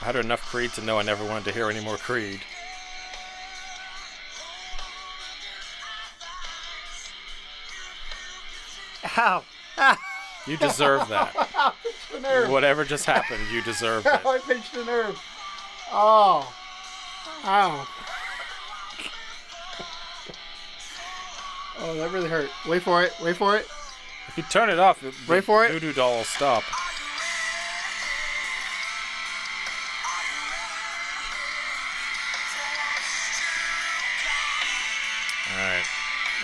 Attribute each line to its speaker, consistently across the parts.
Speaker 1: I had enough Creed to know I never wanted to hear any more Creed.
Speaker 2: Ow. Ah.
Speaker 1: You deserve that.
Speaker 2: I pinched a nerve.
Speaker 1: Whatever just happened, you deserved it.
Speaker 2: I pinched a nerve. Oh. Ow. Oh, that really hurt. Wait for it. Wait for it.
Speaker 1: If you turn it off,
Speaker 2: Wait for it.
Speaker 1: Voodoo doll will stop. Alright.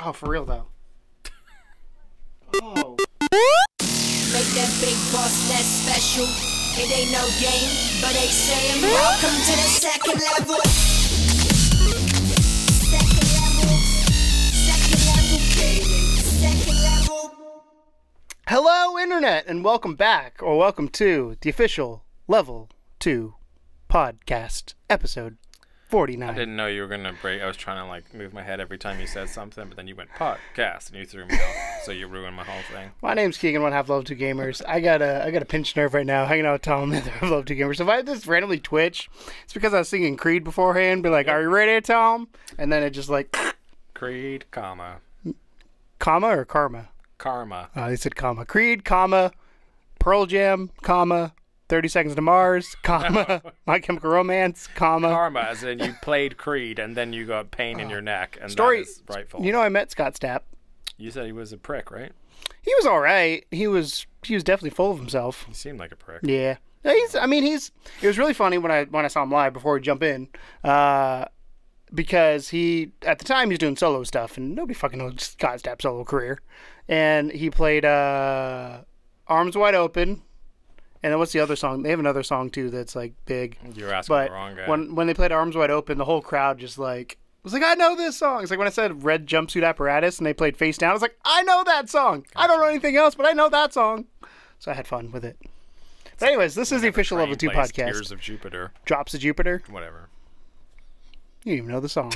Speaker 2: Oh, for real, though. Oh.
Speaker 3: Make that big boss less special. It ain't no game, but they saying welcome to the second level. Second level. Second level gaming. Second level.
Speaker 2: Hello, Internet, and welcome back, or welcome to the official Level 2 podcast, episode 49.
Speaker 1: I didn't know you were going to break. I was trying to like move my head every time you said something, but then you went podcast and you threw me off, so you ruined my whole thing.
Speaker 2: My name's Keegan, one half Level 2 Gamers. I got a pinched nerve right now, hanging out with Tom, the other half Level 2 Gamers. So if I just randomly twitch, it's because I was singing Creed beforehand, be like, are you ready, Tom? And then it just like...
Speaker 1: Creed, comma.
Speaker 2: Comma or karma?
Speaker 1: Karma.
Speaker 2: They said comma. Creed, comma, Pearl Jam, comma, 30 Seconds to Mars, comma, My Chemical Romance, comma.
Speaker 1: Karma, as in you played Creed and then you got pain in your neck, and
Speaker 2: Story,
Speaker 1: that is rightful.
Speaker 2: You know, I met Scott Stapp.
Speaker 1: You said he was a prick, right?
Speaker 2: He was all right. He was definitely full of himself.
Speaker 1: He seemed like a prick.
Speaker 2: Yeah. It was really funny when I saw him live before we jump in, because at the time he was doing solo stuff and nobody fucking knows Scott Stapp's solo career, and he played Arms Wide Open. And then what's the other song? They have another song too that's like big.
Speaker 1: You're asking the wrong guy.
Speaker 2: When they played Arms Wide Open, the whole crowd just like was like, I know this song. It's like when I said Red Jumpsuit Apparatus and they played Face Down, I was like, I know that song. Gotcha. I don't know anything else, but I know that song. So I had fun with it. But anyways, this is the official Level 2 podcast.
Speaker 1: Tears of Jupiter.
Speaker 2: Drops of Jupiter.
Speaker 1: Whatever.
Speaker 2: You didn't even know the song.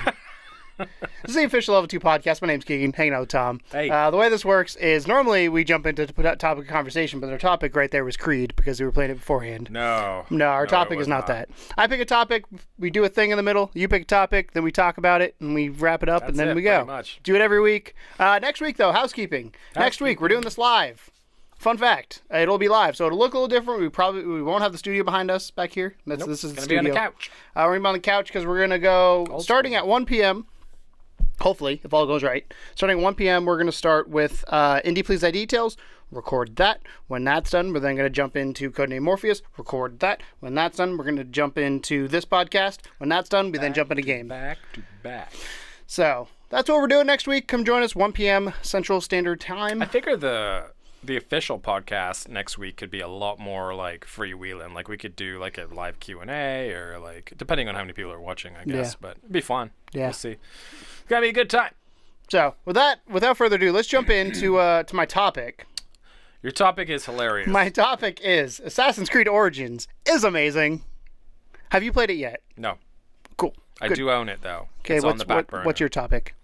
Speaker 2: This is the official Level 2 podcast. My name's Keegan, hanging out with Tom.
Speaker 1: Hey.
Speaker 2: The way this works is normally we jump into the topic of conversation, but our topic right there was Creed because we were playing it beforehand.
Speaker 1: No,
Speaker 2: our topic is not that. I pick a topic, we do a thing in the middle, you pick a topic, then we talk about it, and we wrap it up, and then we go.
Speaker 1: Pretty much.
Speaker 2: Do it every week. Next week, though, housekeeping. Next week, we're doing this live. Fun fact, it'll be live, so it'll look a little different. We won't have the studio behind us back here. This is the studio.
Speaker 1: Be on the couch.
Speaker 2: We're going to be on the couch because we're going to go, starting at 1 p.m., hopefully, if all goes right. Starting at 1 p.m., we're going to start with Indie Please Details, record that. When that's done, we're then going to jump into Codename Morpheus, record that. When that's done, we're going to jump into this podcast. When that's done, we then jump into game.
Speaker 1: Back to back.
Speaker 2: So, that's what we're doing next week. Come join us, 1 p.m. Central Standard Time.
Speaker 1: I figure the official podcast next week could be a lot more like freewheeling. Like we could do like a live Q&A or like, depending on how many people are watching, I guess. Yeah. But it'd be fun. Yeah. We'll see. It's gonna be a good time.
Speaker 2: So, without further ado, let's jump into to my topic.
Speaker 1: Your topic is hilarious.
Speaker 2: My topic is Assassin's Creed Origins is amazing. Have you played it yet?
Speaker 1: No.
Speaker 2: Cool.
Speaker 1: I do own it though.
Speaker 2: Okay,
Speaker 1: it's on the back burner.
Speaker 2: What's your topic?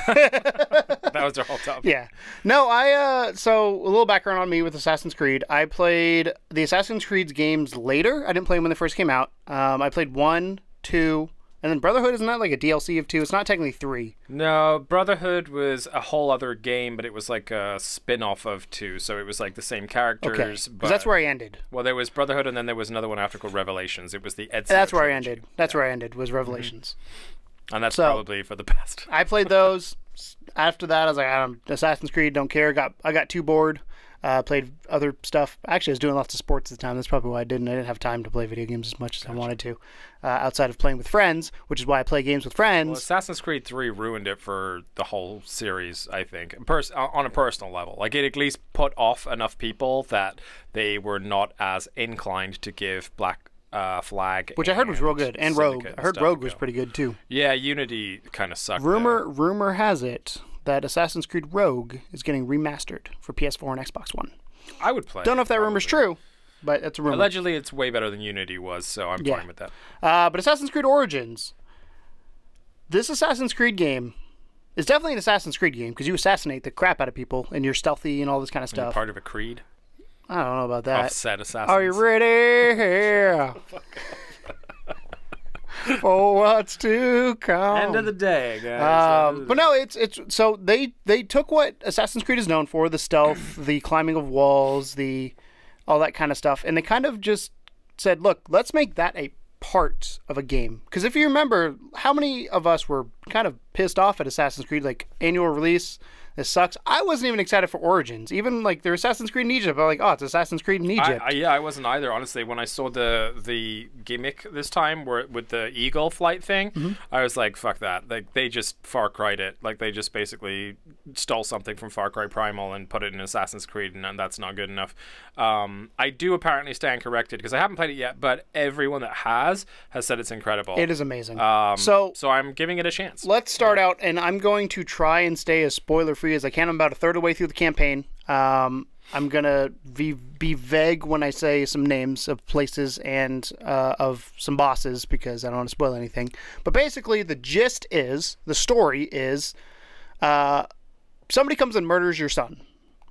Speaker 1: That was our whole topic.
Speaker 2: Yeah. No, so a little background on me with Assassin's Creed. I played the Assassin's Creed games later. I didn't play them when they first came out. I played 1, 2, and then Brotherhood isn't that like a DLC of 2? It's not technically 3.
Speaker 1: No, Brotherhood was a whole other game, but it was like a spin-off of 2, so it was like the same characters.
Speaker 2: Okay, because that's where I ended.
Speaker 1: Well, there was Brotherhood, and then there was another one after called Revelations. It was the Ezio
Speaker 2: That's where
Speaker 1: trilogy.
Speaker 2: I ended. That's where I ended, was Revelations.
Speaker 1: Mm-hmm. And that's probably for the best.
Speaker 2: I played those. After that, I was like, Assassin's Creed, don't care. I got too bored. Played other stuff. Actually, I was doing lots of sports at the time. That's probably why I didn't have time to play video games as much as I wanted to, outside of playing with friends, which is why I play games with friends.
Speaker 1: Well, Assassin's Creed 3 ruined it for the whole series, I think, on a personal level. Like, it at least put off enough people that they were not as inclined to give Black Flag,
Speaker 2: which I heard was real good, and Rogue. I heard Rogue was pretty good too.
Speaker 1: Yeah, Unity kind of sucked.
Speaker 2: Rumor has it that Assassin's Creed Rogue is getting remastered for PS4 and Xbox One.
Speaker 1: I would play.
Speaker 2: Don't know if that rumor's true, but that's a rumor.
Speaker 1: Allegedly, it's way better than Unity was, so I'm fine with that.
Speaker 2: But Assassin's Creed Origins, this Assassin's Creed game is definitely an Assassin's Creed game because you assassinate the crap out of people and you're stealthy and all this kind of stuff.
Speaker 1: You're part of a creed.
Speaker 2: I don't know about that.
Speaker 1: Offset assassins.
Speaker 2: Are you ready? Yeah. for what's to come.
Speaker 1: End of the day, guys.
Speaker 2: But no, it's so they took what Assassin's Creed is known for, the stealth, the climbing of walls, all that kind of stuff, and they kind of just said, look, let's make that a part of a game. Because if you remember, how many of us were kind of pissed off at Assassin's Creed, like annual release, this sucks. I wasn't even excited for Origins. Even like their Assassin's Creed in Egypt, I'm like, oh, it's Assassin's Creed in Egypt.
Speaker 1: I wasn't either, honestly. When I saw the gimmick this time with the eagle flight thing, I was like, fuck that. Like they just Far Cried it. Like they just basically stole something from Far Cry Primal and put it in Assassin's Creed, and that's not good enough. I do apparently stand corrected because I haven't played it yet, but everyone that has said it's incredible.
Speaker 2: It is amazing.
Speaker 1: So I'm giving it a chance.
Speaker 2: Let's start out, and I'm going to try and stay as spoiler-free as I can. I'm about a third of the way through the campaign. I'm going to be vague when I say some names of places and of some bosses because I don't want to spoil anything. But basically, the gist is, the story is, somebody comes and murders your son.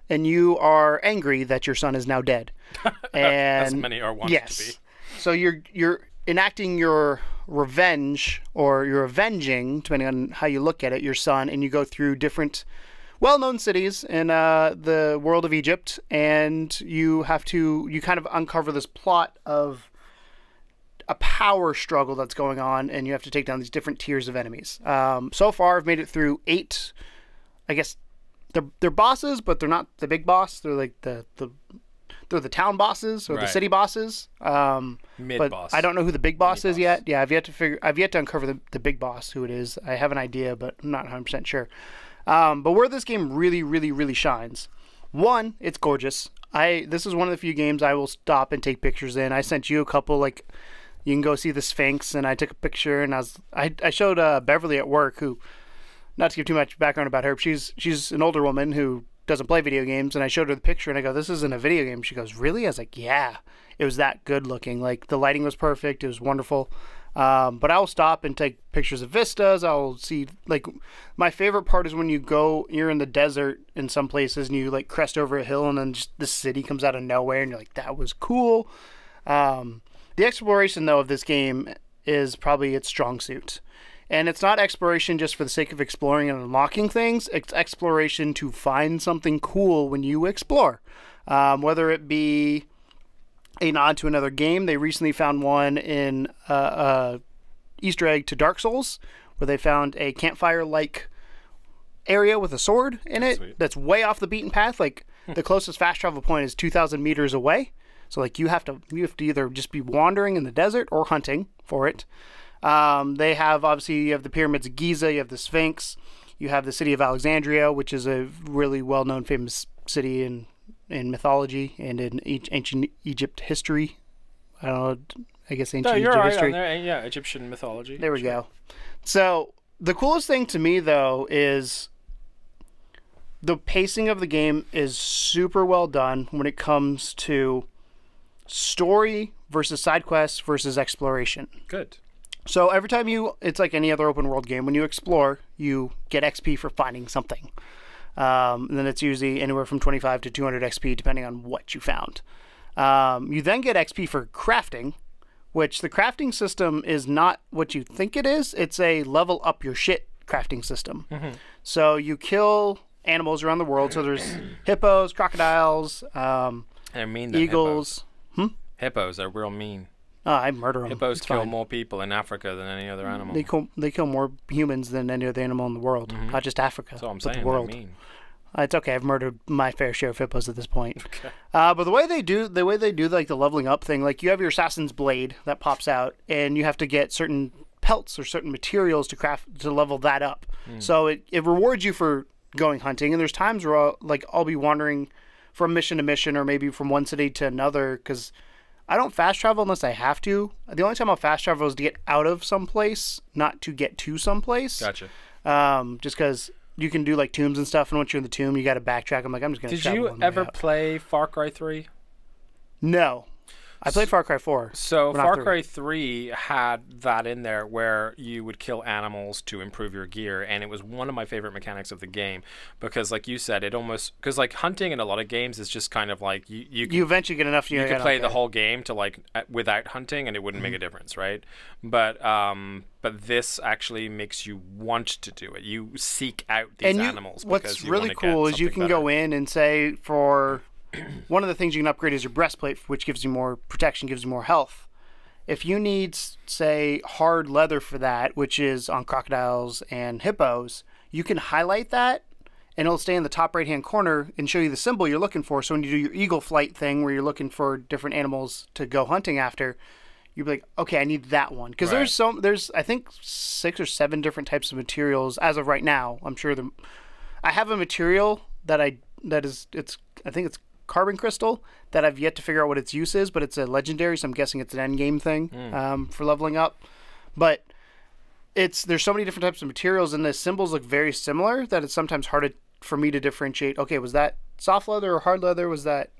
Speaker 2: And you are angry that your son is now dead. And
Speaker 1: as many are wanted to be.
Speaker 2: So you're enacting your revenge, or you're avenging, depending on how you look at it, your son, and you go through different well-known cities in the world of Egypt, and you kind of uncover this plot of a power struggle that's going on, and you have to take down these different tiers of enemies. So far, I've made it through 8, I guess. They're bosses, but they're not the big boss. They're like they're the town bosses or the city bosses.
Speaker 1: Mid boss.
Speaker 2: I don't know who the big boss is yet. Yeah, I've yet to uncover the big boss, who it is. I have an idea, but I'm not 100% sure. But where this game really, really, really shines, one, it's gorgeous. This is one of the few games I will stop and take pictures in. I sent you a couple, like you can go see the Sphinx, and I took a picture, and I showed Beverly at work, who, not to give too much background about her, but she's an older woman who doesn't play video games, and I showed her the picture, and I go, this isn't a video game. She goes, really? I was like, yeah. It was that good looking. Like, the lighting was perfect. It was wonderful. But I'll stop and take pictures of vistas. I'll see, like, my favorite part is when you're in the desert in some places, and you, like, crest over a hill, and then just the city comes out of nowhere, and you're like, that was cool. The exploration, though, of this game is probably its strong suit. And it's not exploration just for the sake of exploring and unlocking things. It's exploration to find something cool when you explore. Whether it be a nod to another game. They recently found one in Easter egg to Dark Souls, where they found a campfire-like area with a sword in it. Sweet. That's way off the beaten path. Like, the closest fast travel point is 2,000 meters away. So, like, you have to either just be wandering in the desert or hunting for it. They have, obviously, you have the pyramids of Giza, you have the Sphinx, you have the city of Alexandria, which is a really well-known, famous city in mythology and in ancient Egypt history. I don't know, I guess ancient Egypt history.
Speaker 1: Yeah, Egyptian mythology.
Speaker 2: There we go. So, the coolest thing to me, though, is the pacing of the game is super well done when it comes to story versus side quests versus exploration.
Speaker 1: Good.
Speaker 2: So every time it's like any other open world game, when you explore, you get XP for finding something. And then it's usually anywhere from 25 to 200 XP, depending on what you found. You then get XP for crafting, which the crafting system is not what you think it is. It's a level up your shit crafting system. Mm-hmm. So you kill animals around the world. So there's hippos, crocodiles, eagles.
Speaker 1: Hippos are real mean.
Speaker 2: I murder them.
Speaker 1: Hippos kill more people in Africa than any other animal.
Speaker 2: They kill more humans than any other animal in the world. Mm-hmm. Not just Africa,
Speaker 1: that's all I'm saying,
Speaker 2: the world.
Speaker 1: Mean.
Speaker 2: It's okay. I've murdered my fair share of hippos at this point. Okay. But the way they do like the leveling up thing, like you have your assassin's blade that pops out, and you have to get certain pelts or certain materials to level that up. So it rewards you for going hunting. And there's times where I'll be wandering from mission to mission, or maybe from one city to another, because I don't fast travel unless I have to. The only time I'll fast travel is to get out of someplace, not to get to someplace.
Speaker 1: Gotcha.
Speaker 2: Just because you can do like tombs and stuff, and once you're in the tomb, you got to backtrack. I'm just going to.
Speaker 1: Did you ever play Far Cry 3?
Speaker 2: No. I played Far Cry 4.
Speaker 1: So Far Cry 3 had that in there where you would kill animals to improve your gear, and it was one of my favorite mechanics of the game because, like you said, it almost because like hunting in a lot of games is just kind of like you
Speaker 2: eventually get enough.
Speaker 1: You could play the whole game to like without hunting, and it wouldn't make a difference, right? But this actually makes you want to do it. You seek out these animals.
Speaker 2: What's really cool is you can go in and say for one of the things you can upgrade is your breastplate, which gives you more protection, gives you more health. If you need, say, hard leather for that, which is on crocodiles and hippos, you can highlight that, and it'll stay in the top right-hand corner and show you the symbol you're looking for. So when you do your eagle flight thing where you're looking for different animals to go hunting after, you'll be like, okay, I need that one. Because there's, I think, 6 or 7 different types of materials as of right now. I'm sure I have a material I think it's carbon crystal that I've yet to figure out what its use is, but it's a legendary, so I'm guessing it's an end game thing for leveling up. But there's so many different types of materials, and the symbols look very similar that it's sometimes hard for me to differentiate. Okay, was that soft leather or hard leather? Was that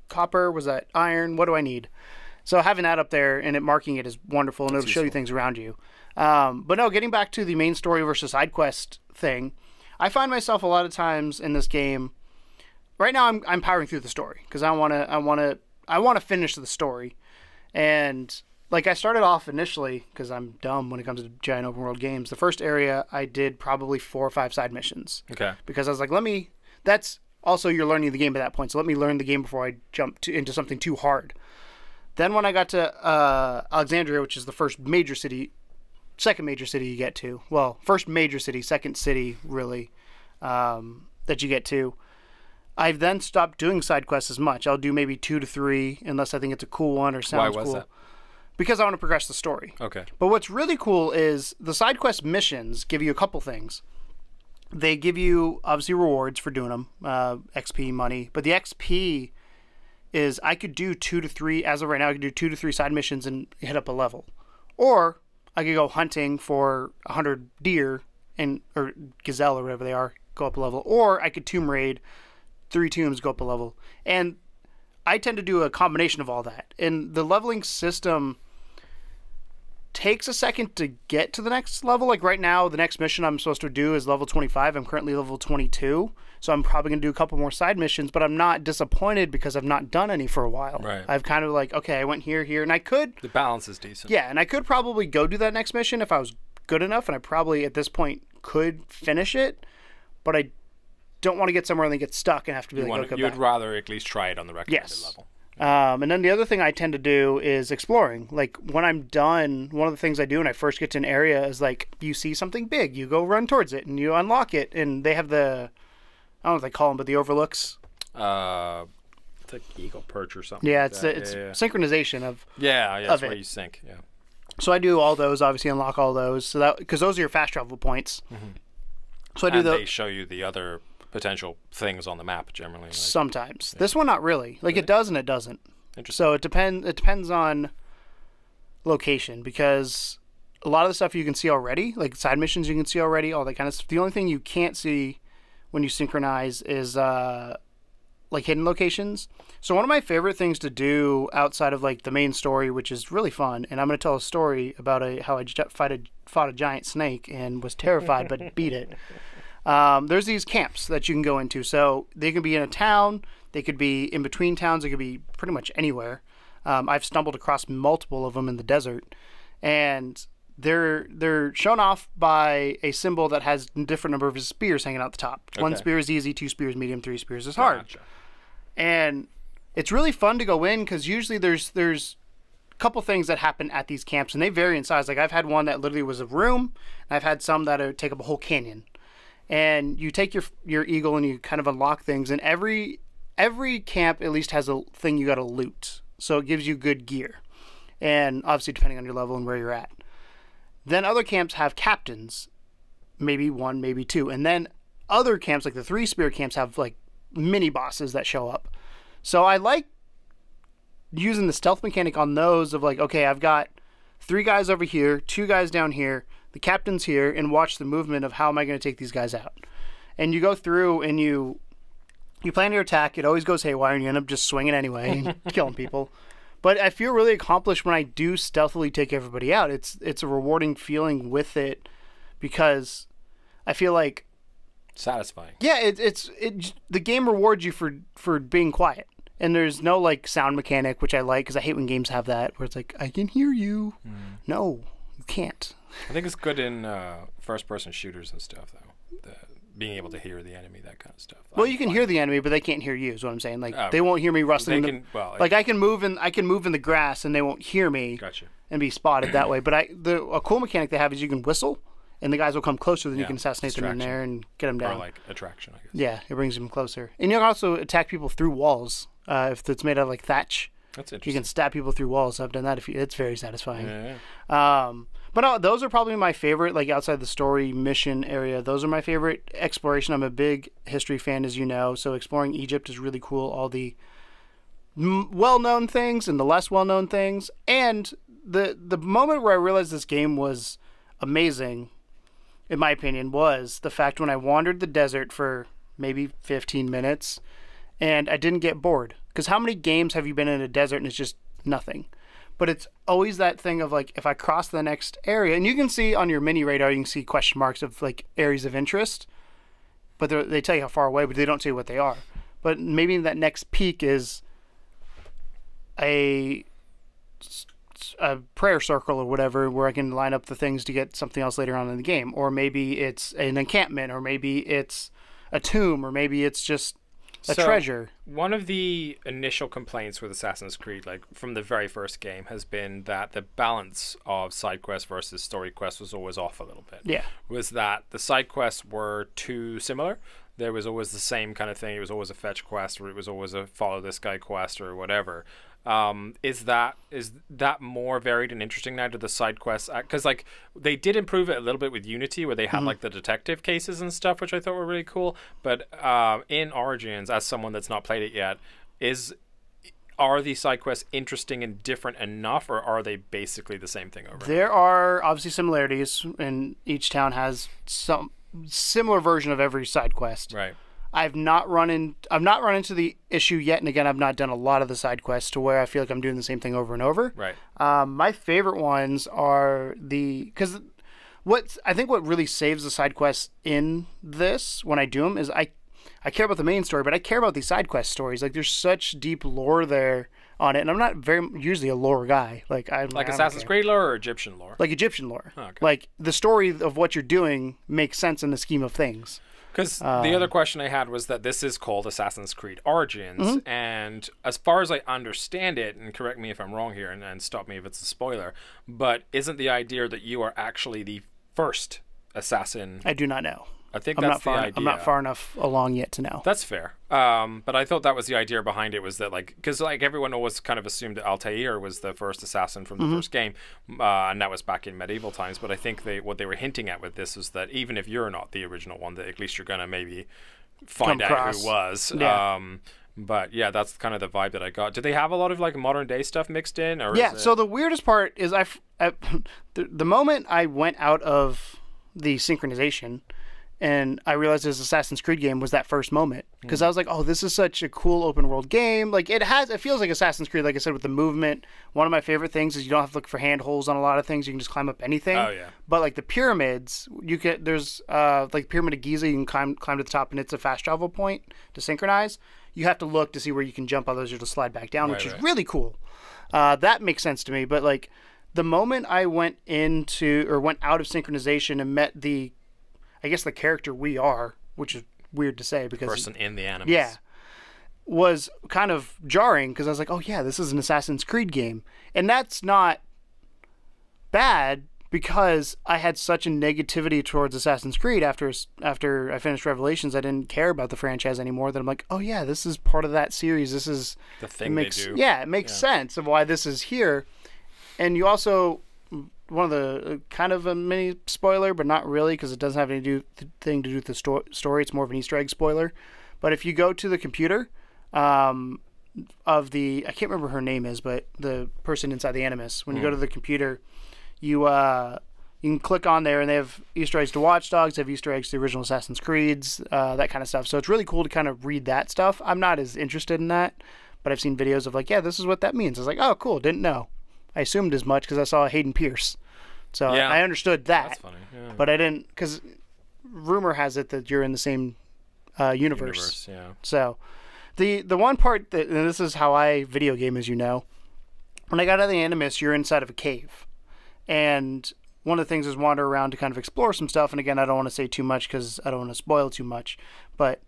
Speaker 2: copper? Was that iron? What do I need? So having that up there and marking it is wonderful, and it'll show you things around you. But no, getting back to the main story versus side quest thing, I find myself a lot of times in this game. Right now, I'm powering through the story because I want to finish the story, and like I started off initially because I'm dumb when it comes to giant open world games. The first area I did probably 4 or 5 side missions. Okay. Because I was like, that's also you're learning the game at that point, so let me learn the game before I jump into something too hard. Then when I got to Alexandria, which is the second major city you get to. Well, first major city, second city really that you get to. I've then stopped doing side quests as much. I'll do maybe 2 to 3 unless I think it's a cool one or sounds cool. Why was that? Because I want to progress the story. Okay. But what's really cool is the side quest missions give you a couple things. They give you, obviously, rewards for doing them, XP, money. But the XP is I could do 2 to 3, as of right now, I could do 2 to 3 side missions and hit up a level. Or I could go hunting for 100 deer or gazelle or whatever they are, go up a level. Or I could tomb raid 3 tombs, go up a level. And I tend to do a combination of all that. And the leveling system takes a second to get to the next level. Like right now, the next mission I'm supposed to do is level 25. I'm currently level 22. So I'm probably going to do a couple more side missions, but I'm not disappointed because I've not done any for a while. Right. I've kind of like, okay, I went here, and I could... The balance is decent. Yeah, and I could probably go do that next mission if I was good enough, and I probably, at this point, could finish it, but I don't want to get somewhere and then get stuck and have to be you'd rather at least try it on the recommended level. And then the other thing I tend to do is exploring. Like when I'm done, one of the things I do when I first get to an area is like you see something big, you go run towards it and you unlock it, and they have the, I don't know what they call them, but the overlooks. It's like eagle perch or something. Yeah, it's synchronization of that's where you sync. Yeah. So I do all those, obviously unlock all those, so that because those are your fast travel points. Mm-hmm. So I do those. They show you the other potential things on the map generally. Like, sometimes. Yeah. This one not really. Like it does and it doesn't. Interesting. So it depends on location, because a lot of the stuff you can see already, like side missions you can see already, all that kind of stuff. The only thing you can't see when you synchronize is like hidden locations. So one of my favorite things to do outside of like the main story, which is really fun, and I'm going to tell a story about how I fought a giant snake and was terrified but beat it. There's these camps that you can go into. So they can be in a town, they could be in between towns, they could be pretty much anywhere. I've stumbled across multiple of them in the desert, and they're shown off by a symbol that has a different number of spears hanging out the top. Okay. 1 spear is easy, 2 spears medium, 3 spears is hard. Gotcha. And it's really fun to go in because usually there's a couple things that happen at these camps, and they vary in size. Like I've had one that literally was a room, and I've had some that take up a whole canyon. And you take your eagle and you kind of unlock things, and every camp at least has a thing you got to loot, so it gives you good gear, and obviously depending on your level and where you're at. Then other camps have captains, maybe 1, maybe 2, and then other camps like the 3 spear camps have like mini bosses that show up. So I like using the stealth mechanic on those of like, okay, I've got 3 guys over here, 2 guys down here, the captain's here, and watch the movement of how am I going to take these guys out. And you go through and you plan your attack. It always goes haywire, and you end up just swinging anyway and killing people. But I feel really accomplished when I do stealthily take everybody out. It's a rewarding feeling with it because I feel like
Speaker 1: satisfying.
Speaker 2: Yeah, the game rewards you for being quiet. And there's no like sound mechanic, which I like because I hate when games have that where it's like I can hear you. No, you can't.
Speaker 1: I think it's good in first-person shooters and stuff, though. Being able to hear the enemy, that kind of stuff.
Speaker 2: Well, you can hear the enemy, but they can't hear you. Is what I'm saying. Like they won't hear me rustling. Like I can move in the grass, and they won't hear me.
Speaker 1: Gotcha.
Speaker 2: And be spotted that way. But a cool mechanic they have is you can whistle, and the guys will come closer. Then you can assassinate them in there and get them down.
Speaker 1: Or like attraction, I guess.
Speaker 2: Yeah, it brings them closer, and you can also attack people through walls. If it's made out of like thatch,
Speaker 1: that's interesting.
Speaker 2: You can stab people through walls. I've done that. It's very satisfying. Yeah. But no, those are probably my favorite. Like outside the story mission area, those are my favorite. Exploration. I'm a big history fan, as you know. So exploring Egypt is really cool. All the well-known things and the less well-known things, and the moment where I realized this game was amazing, in my opinion, was the fact when I wandered the desert for maybe 15 minutes. And I didn't get bored. Because how many games have you been in a desert and it's just nothing? But it's always that thing of like, if I cross the next area, and you can see on your mini radar, you can see question marks of like areas of interest. But they tell you how far away, but they don't tell you what they are. But maybe that next peak is a prayer circle or whatever, where I can line up the things to get something else later on in the game. Or maybe it's an encampment, or maybe it's a tomb, or maybe it's just a treasure.
Speaker 1: One of the initial complaints with Assassin's Creed, like from the very first game, has been that the balance of side quests versus story quests was always off a little bit.
Speaker 2: Yeah. Was
Speaker 1: that the side quests were too similar. There was always the same kind of thing. It was always a fetch quest, or it was always a follow this guy quest, or whatever. Is that more varied and interesting now to the side quests? Because like they did improve it a little bit with Unity, where they had like the detective cases and stuff, which I thought were really cool. But in Origins, as someone that's not played it yet, are these side quests interesting and different enough, or are they basically the same thing over?
Speaker 2: There are obviously similarities, and each town has some similar version of every side quest.
Speaker 1: Right.
Speaker 2: I've not run into the issue yet, and again, I've not done a lot of the side quests to where I feel like I'm doing the same thing over and over.
Speaker 1: Right.
Speaker 2: My favorite ones are because what really saves the side quests in this when I do them is I care about the main story, but I care about these side quest stories. Like there's such deep lore there on it, and I'm not usually a lore guy. Like
Speaker 1: Assassin's Creed lore or Egyptian lore?
Speaker 2: Like Egyptian lore.
Speaker 1: Oh, okay.
Speaker 2: Like the story of what you're doing makes sense in the scheme of things.
Speaker 1: Because the other question I had was that this is called Assassin's Creed Origins, and as far as I understand it, and correct me if I'm wrong here, and stop me if it's a spoiler, but isn't the idea that you are actually the first assassin?
Speaker 2: I do not know.
Speaker 1: I think that's the idea.
Speaker 2: I'm not far enough along yet to know.
Speaker 1: That's fair. But I thought that was the idea behind it, was that like, because like everyone always kind of assumed that Altair was the first assassin from the first game, and that was back in medieval times. But I think what they were hinting at with this is that even if you're not the original one, that at least you're gonna maybe find out who was.
Speaker 2: Yeah.
Speaker 1: But yeah, that's kind of the vibe that I got. Do they have a lot of like modern day stuff mixed in? Or
Speaker 2: yeah. So the weirdest part is the moment I went out of the synchronization, and I realized this Assassin's Creed game was that first moment. Because I was like, oh, this is such a cool open world game. Like it feels like Assassin's Creed, like I said, with the movement. One of my favorite things is you don't have to look for handholds on a lot of things. You can just climb up anything.
Speaker 1: Oh, yeah.
Speaker 2: But like the pyramids, there's like Pyramid of Giza, you can climb to the top, and it's a fast travel point to synchronize. You have to look to see where you can jump, others to slide back down, which is really cool. That makes sense to me. But like the moment I went out of synchronization and met the character we are, which is weird to say because
Speaker 1: person in the Animus.
Speaker 2: Yeah, was kind of jarring because I was like, oh yeah, this is an Assassin's Creed game, and that's not bad because I had such a negativity towards Assassin's Creed after I finished Revelations. I didn't care about the franchise anymore. That I'm like, oh yeah, this is part of that series. This is
Speaker 1: the thing they do.
Speaker 2: Yeah, it makes sense of why this is here, and you also. One of the kind of a mini spoiler, but not really because it doesn't have anything to do with the story. It's more of an Easter egg spoiler. But if you go to the computer I can't remember her name is, but the person inside the Animus, when you go to the computer, you can click on there and they have Easter eggs to Watch Dogs, they have Easter eggs to the original Assassin's Creeds, that kind of stuff. So it's really cool to kind of read that stuff. I'm not as interested in that. but I've seen videos of like, yeah, this is what that means. I was like, oh, cool, didn't know. I assumed as much because I saw Hayden Pierce. So I understood that.
Speaker 1: That's funny. Yeah.
Speaker 2: But I didn't, because rumor has it that you're in the same universe.
Speaker 1: Yeah.
Speaker 2: So the one part that, and this is how I video game, as you know, when I got out of the Animus, you're inside of a cave. And one of the things is wander around to kind of explore some stuff. And again, I don't want to say too much because I don't want to spoil too much. But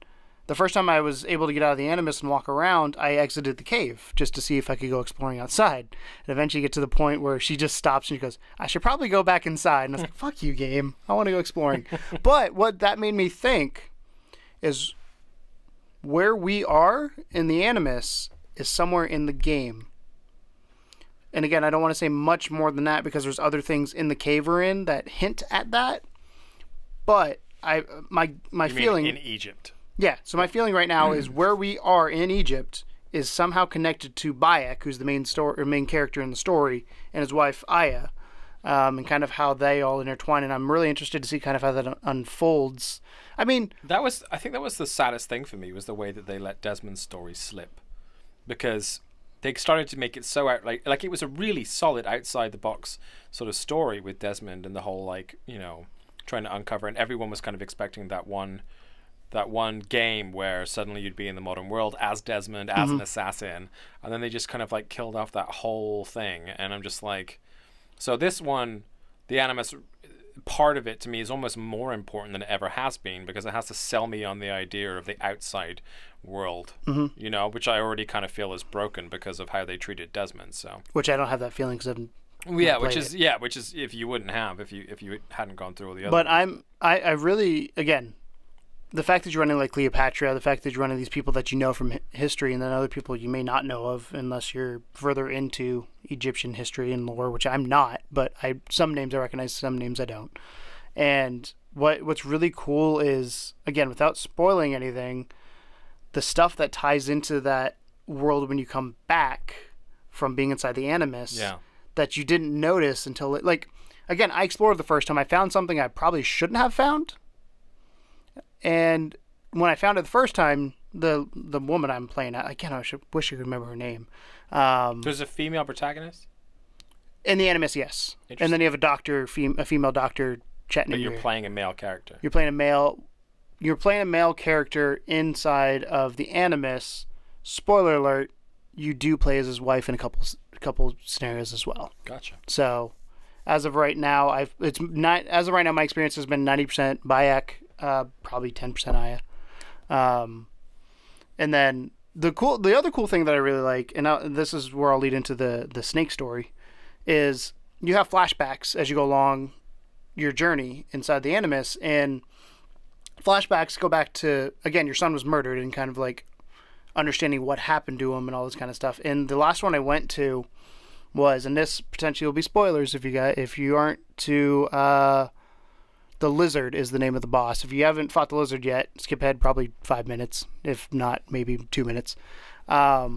Speaker 2: the first time I was able to get out of the Animus and walk around, I exited the cave just to see if I could go exploring outside. And eventually get to the point where she just stops and she goes, I should probably go back inside. And I was like, fuck you, game. I want to go exploring. But what that made me think is where we are in the Animus is somewhere in the game. And again, I don't want to say much more than that because there's other things in the cave we're in that hint at that. But my feeling
Speaker 1: in Egypt.
Speaker 2: Yeah, so my feeling right now is where we are in Egypt is somehow connected to Bayek, who's the main character in the story, and his wife Aya, and kind of how they all intertwine. And I'm really interested to see kind of how that unfolds. I mean,
Speaker 1: I think that was the saddest thing for me, was the way that they let Desmond's story slip, because they started to make it so out like it was a really solid outside the box sort of story with Desmond and the whole trying to uncover, and everyone was kind of expecting that one game where suddenly you'd be in the modern world as Desmond, as an assassin, and then they just kind of like killed off that whole thing. And I'm just like, so this one, the Animus part of it to me is almost more important than it ever has been, because it has to sell me on the idea of the outside world, which I already kind of feel is broken because of how they treated Desmond. So, which
Speaker 2: I don't have that feeling because
Speaker 1: which is if you wouldn't have if you hadn't gone through all the other.
Speaker 2: But I really, again, the fact that you're running like Cleopatra, the fact that you're running these people that you know from history, and then other people you may not know of unless you're further into Egyptian history and lore, which I'm not, but some names I recognize, some names I don't. And what's really cool is, again, without spoiling anything, the stuff that ties into that world when you come back from being inside the Animus that you didn't notice until again, I explored the first time. I found something I probably shouldn't have found. And when I found it the first time, the woman I'm playing, I wish I could remember her name.
Speaker 1: There's a female protagonist?
Speaker 2: In the Animus, yes. And then you have a female doctor chatting.
Speaker 1: But you're playing a male character.
Speaker 2: You're playing a male character inside of the Animus. Spoiler alert, you do play as his wife in a couple scenarios as well.
Speaker 1: Gotcha.
Speaker 2: So, as of right now, my experience has been 90% Bayek. Probably 10% Aya. And then the other cool thing that I really like, and this is where I'll lead into the snake story, is you have flashbacks as you go along your journey inside the Animus, and flashbacks go back to, again, your son was murdered, and kind of like understanding what happened to him and all this kind of stuff. And the last one I went to was, and this potentially will be spoilers if you aren't too the Lizard is the name of the boss. If you haven't fought the Lizard yet, skip ahead probably 5 minutes, if not maybe 2 minutes. But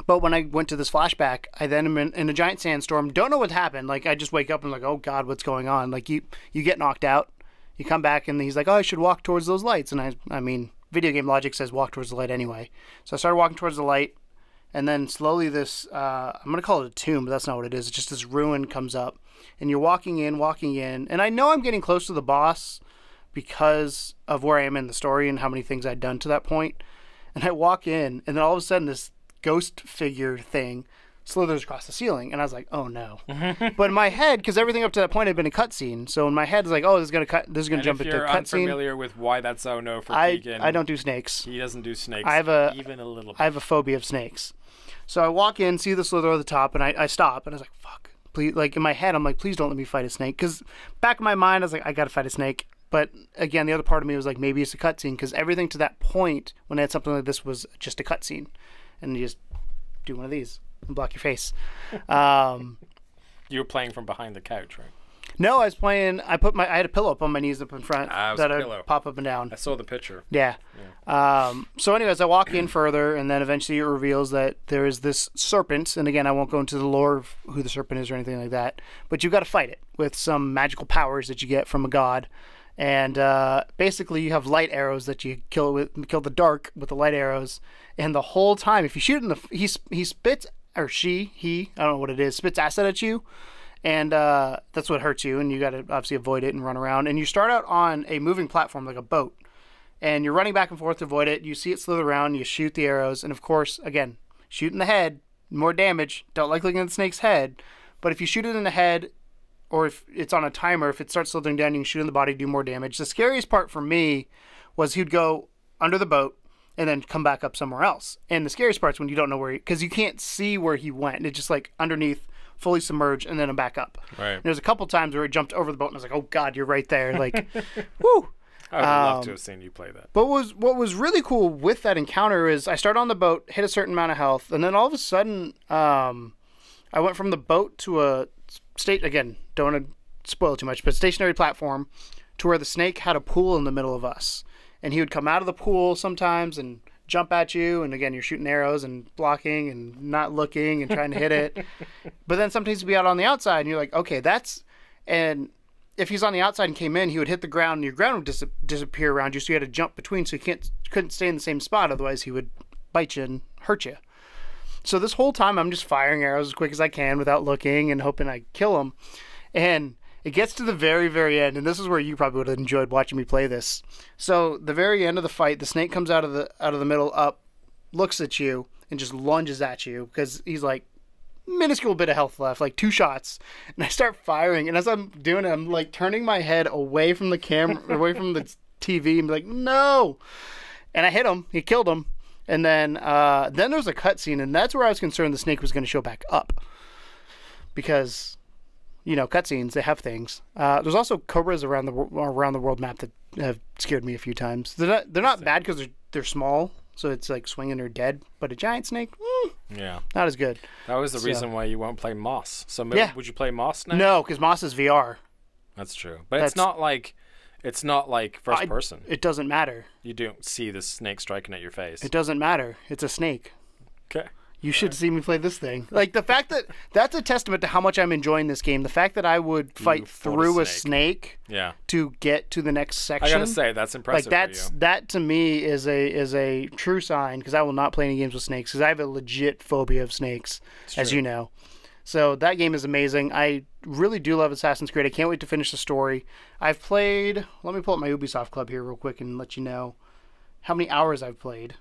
Speaker 2: when I went to this flashback, I then am in a giant sandstorm. Don't know what happened. Like, I just wake up and like, oh God, what's going on? Like, you get knocked out. You come back and he's like, oh, I should walk towards those lights. And I mean, video game logic says walk towards the light anyway. So I started walking towards the light. And then slowly this, I'm going to call it a tomb, but that's not what it is. It's just this ruin comes up. And you're walking in. And I know I'm getting close to the boss because of where I am in the story and how many things I'd done to that point. And I walk in, and then all of a sudden this ghost figure thing slithers across the ceiling. And I was like, oh no. But in my head, because everything up to that point had been a cutscene, so in my head, it's like, oh, this is going to jump into a cutscene.
Speaker 1: If you're unfamiliar with why that's oh no for Keegan.
Speaker 2: I don't do snakes.
Speaker 1: He doesn't do snakes even a little bit.
Speaker 2: I have a phobia of snakes. So I walk in, see the slither at the top, and I stop, and I was like, fuck. Please, like in my head, I'm like, please don't let me fight a snake. Because back in my mind, I was like, I got to fight a snake. But again, the other part of me was like, maybe it's a cutscene. Because everything to that point, when I had something like this, was just a cutscene. And you just do one of these and block your face.
Speaker 1: You were playing from behind the couch, right?
Speaker 2: No, I was playing. I had a pillow up on my knees up in front that I'd pop up and down.
Speaker 1: I saw the picture.
Speaker 2: Yeah. So anyways, I walk in further, and then eventually it reveals that there is this serpent. And again, I won't go into the lore of who the serpent is or anything like that. But you've got to fight it with some magical powers that you get from a god. And basically, you have light arrows that you kill the dark with the light arrows. And the whole time, if you shoot in he spits, or he, I don't know what it is, spits acid at you. And that's what hurts you. And you got to obviously avoid it and run around. And you start out on a moving platform like a boat. And you're running back and forth to avoid it. You see it slither around. You shoot the arrows. And, of course, again, shoot in the head, more damage. Don't like looking at the snake's head. But if you shoot it in the head, or if it's on a timer, if it starts slithering down, you can shoot in the body, do more damage. The scariest part for me was he'd go under the boat and then come back up somewhere else. And the scariest part's when you don't know where because you can't see where he went. It's just like underneath, fully submerged, and then I'm back up.
Speaker 1: Right.
Speaker 2: And there's a couple times where he jumped over the boat, and I was like, oh, God, you're right there. Like, whoo.
Speaker 1: I would love to have seen you play that.
Speaker 2: But what was really cool with that encounter is I started on the boat, hit a certain amount of health, and then all of a sudden I went from the boat to a state, again, don't want to spoil too much, but stationary platform to where the snake had a pool in the middle of us. And he would come out of the pool sometimes and jump at you, and again, you're shooting arrows and blocking and not looking and trying to hit it. But then sometimes he'd be out on the outside, and you're like, okay, and if he's on the outside and came in, he would hit the ground, and your ground would disappear around you, so you had to jump between, so you couldn't stay in the same spot, otherwise he would bite you and hurt you. So this whole time, I'm just firing arrows as quick as I can without looking and hoping I kill him. And it gets to the very, very end, and this is where you probably would have enjoyed watching me play this. So the very end of the fight, the snake comes out of the middle up, looks at you, and just lunges at you because he's like, minuscule bit of health left, like 2 shots, and I start firing, and as I'm doing it, I'm like turning my head away from the camera, away from the TV, and be like, no, and I hit him, he killed him, and then there's a cutscene, and that's where I was concerned the snake was going to show back up, because, you know, cutscenes, they have things. There's also cobras around the world map that have scared me a few times. They're not bad because they're small. So it's like swinging or dead, but a giant snake,
Speaker 1: yeah,
Speaker 2: not as good.
Speaker 1: That was the reason why you won't play Moss. So would you play Moss now?
Speaker 2: No, because Moss is VR.
Speaker 1: That's true, but it's not like first person.
Speaker 2: It doesn't matter.
Speaker 1: You don't see the snake striking at your face.
Speaker 2: It doesn't matter. It's a snake.
Speaker 1: Okay.
Speaker 2: You should see me play this thing. Like, the fact that's a testament to how much I'm enjoying this game. The fact that I would fight through a snake to get to the next section.
Speaker 1: I gotta say, that's impressive.
Speaker 2: Like,
Speaker 1: for you.
Speaker 2: that to me is a true sign, because I will not play any games with snakes, because I have a legit phobia of snakes, as you know. So that game is amazing. I really do love Assassin's Creed. I can't wait to finish the story. I've played, let me pull up my Ubisoft Club here real quick and let you know how many hours I've played.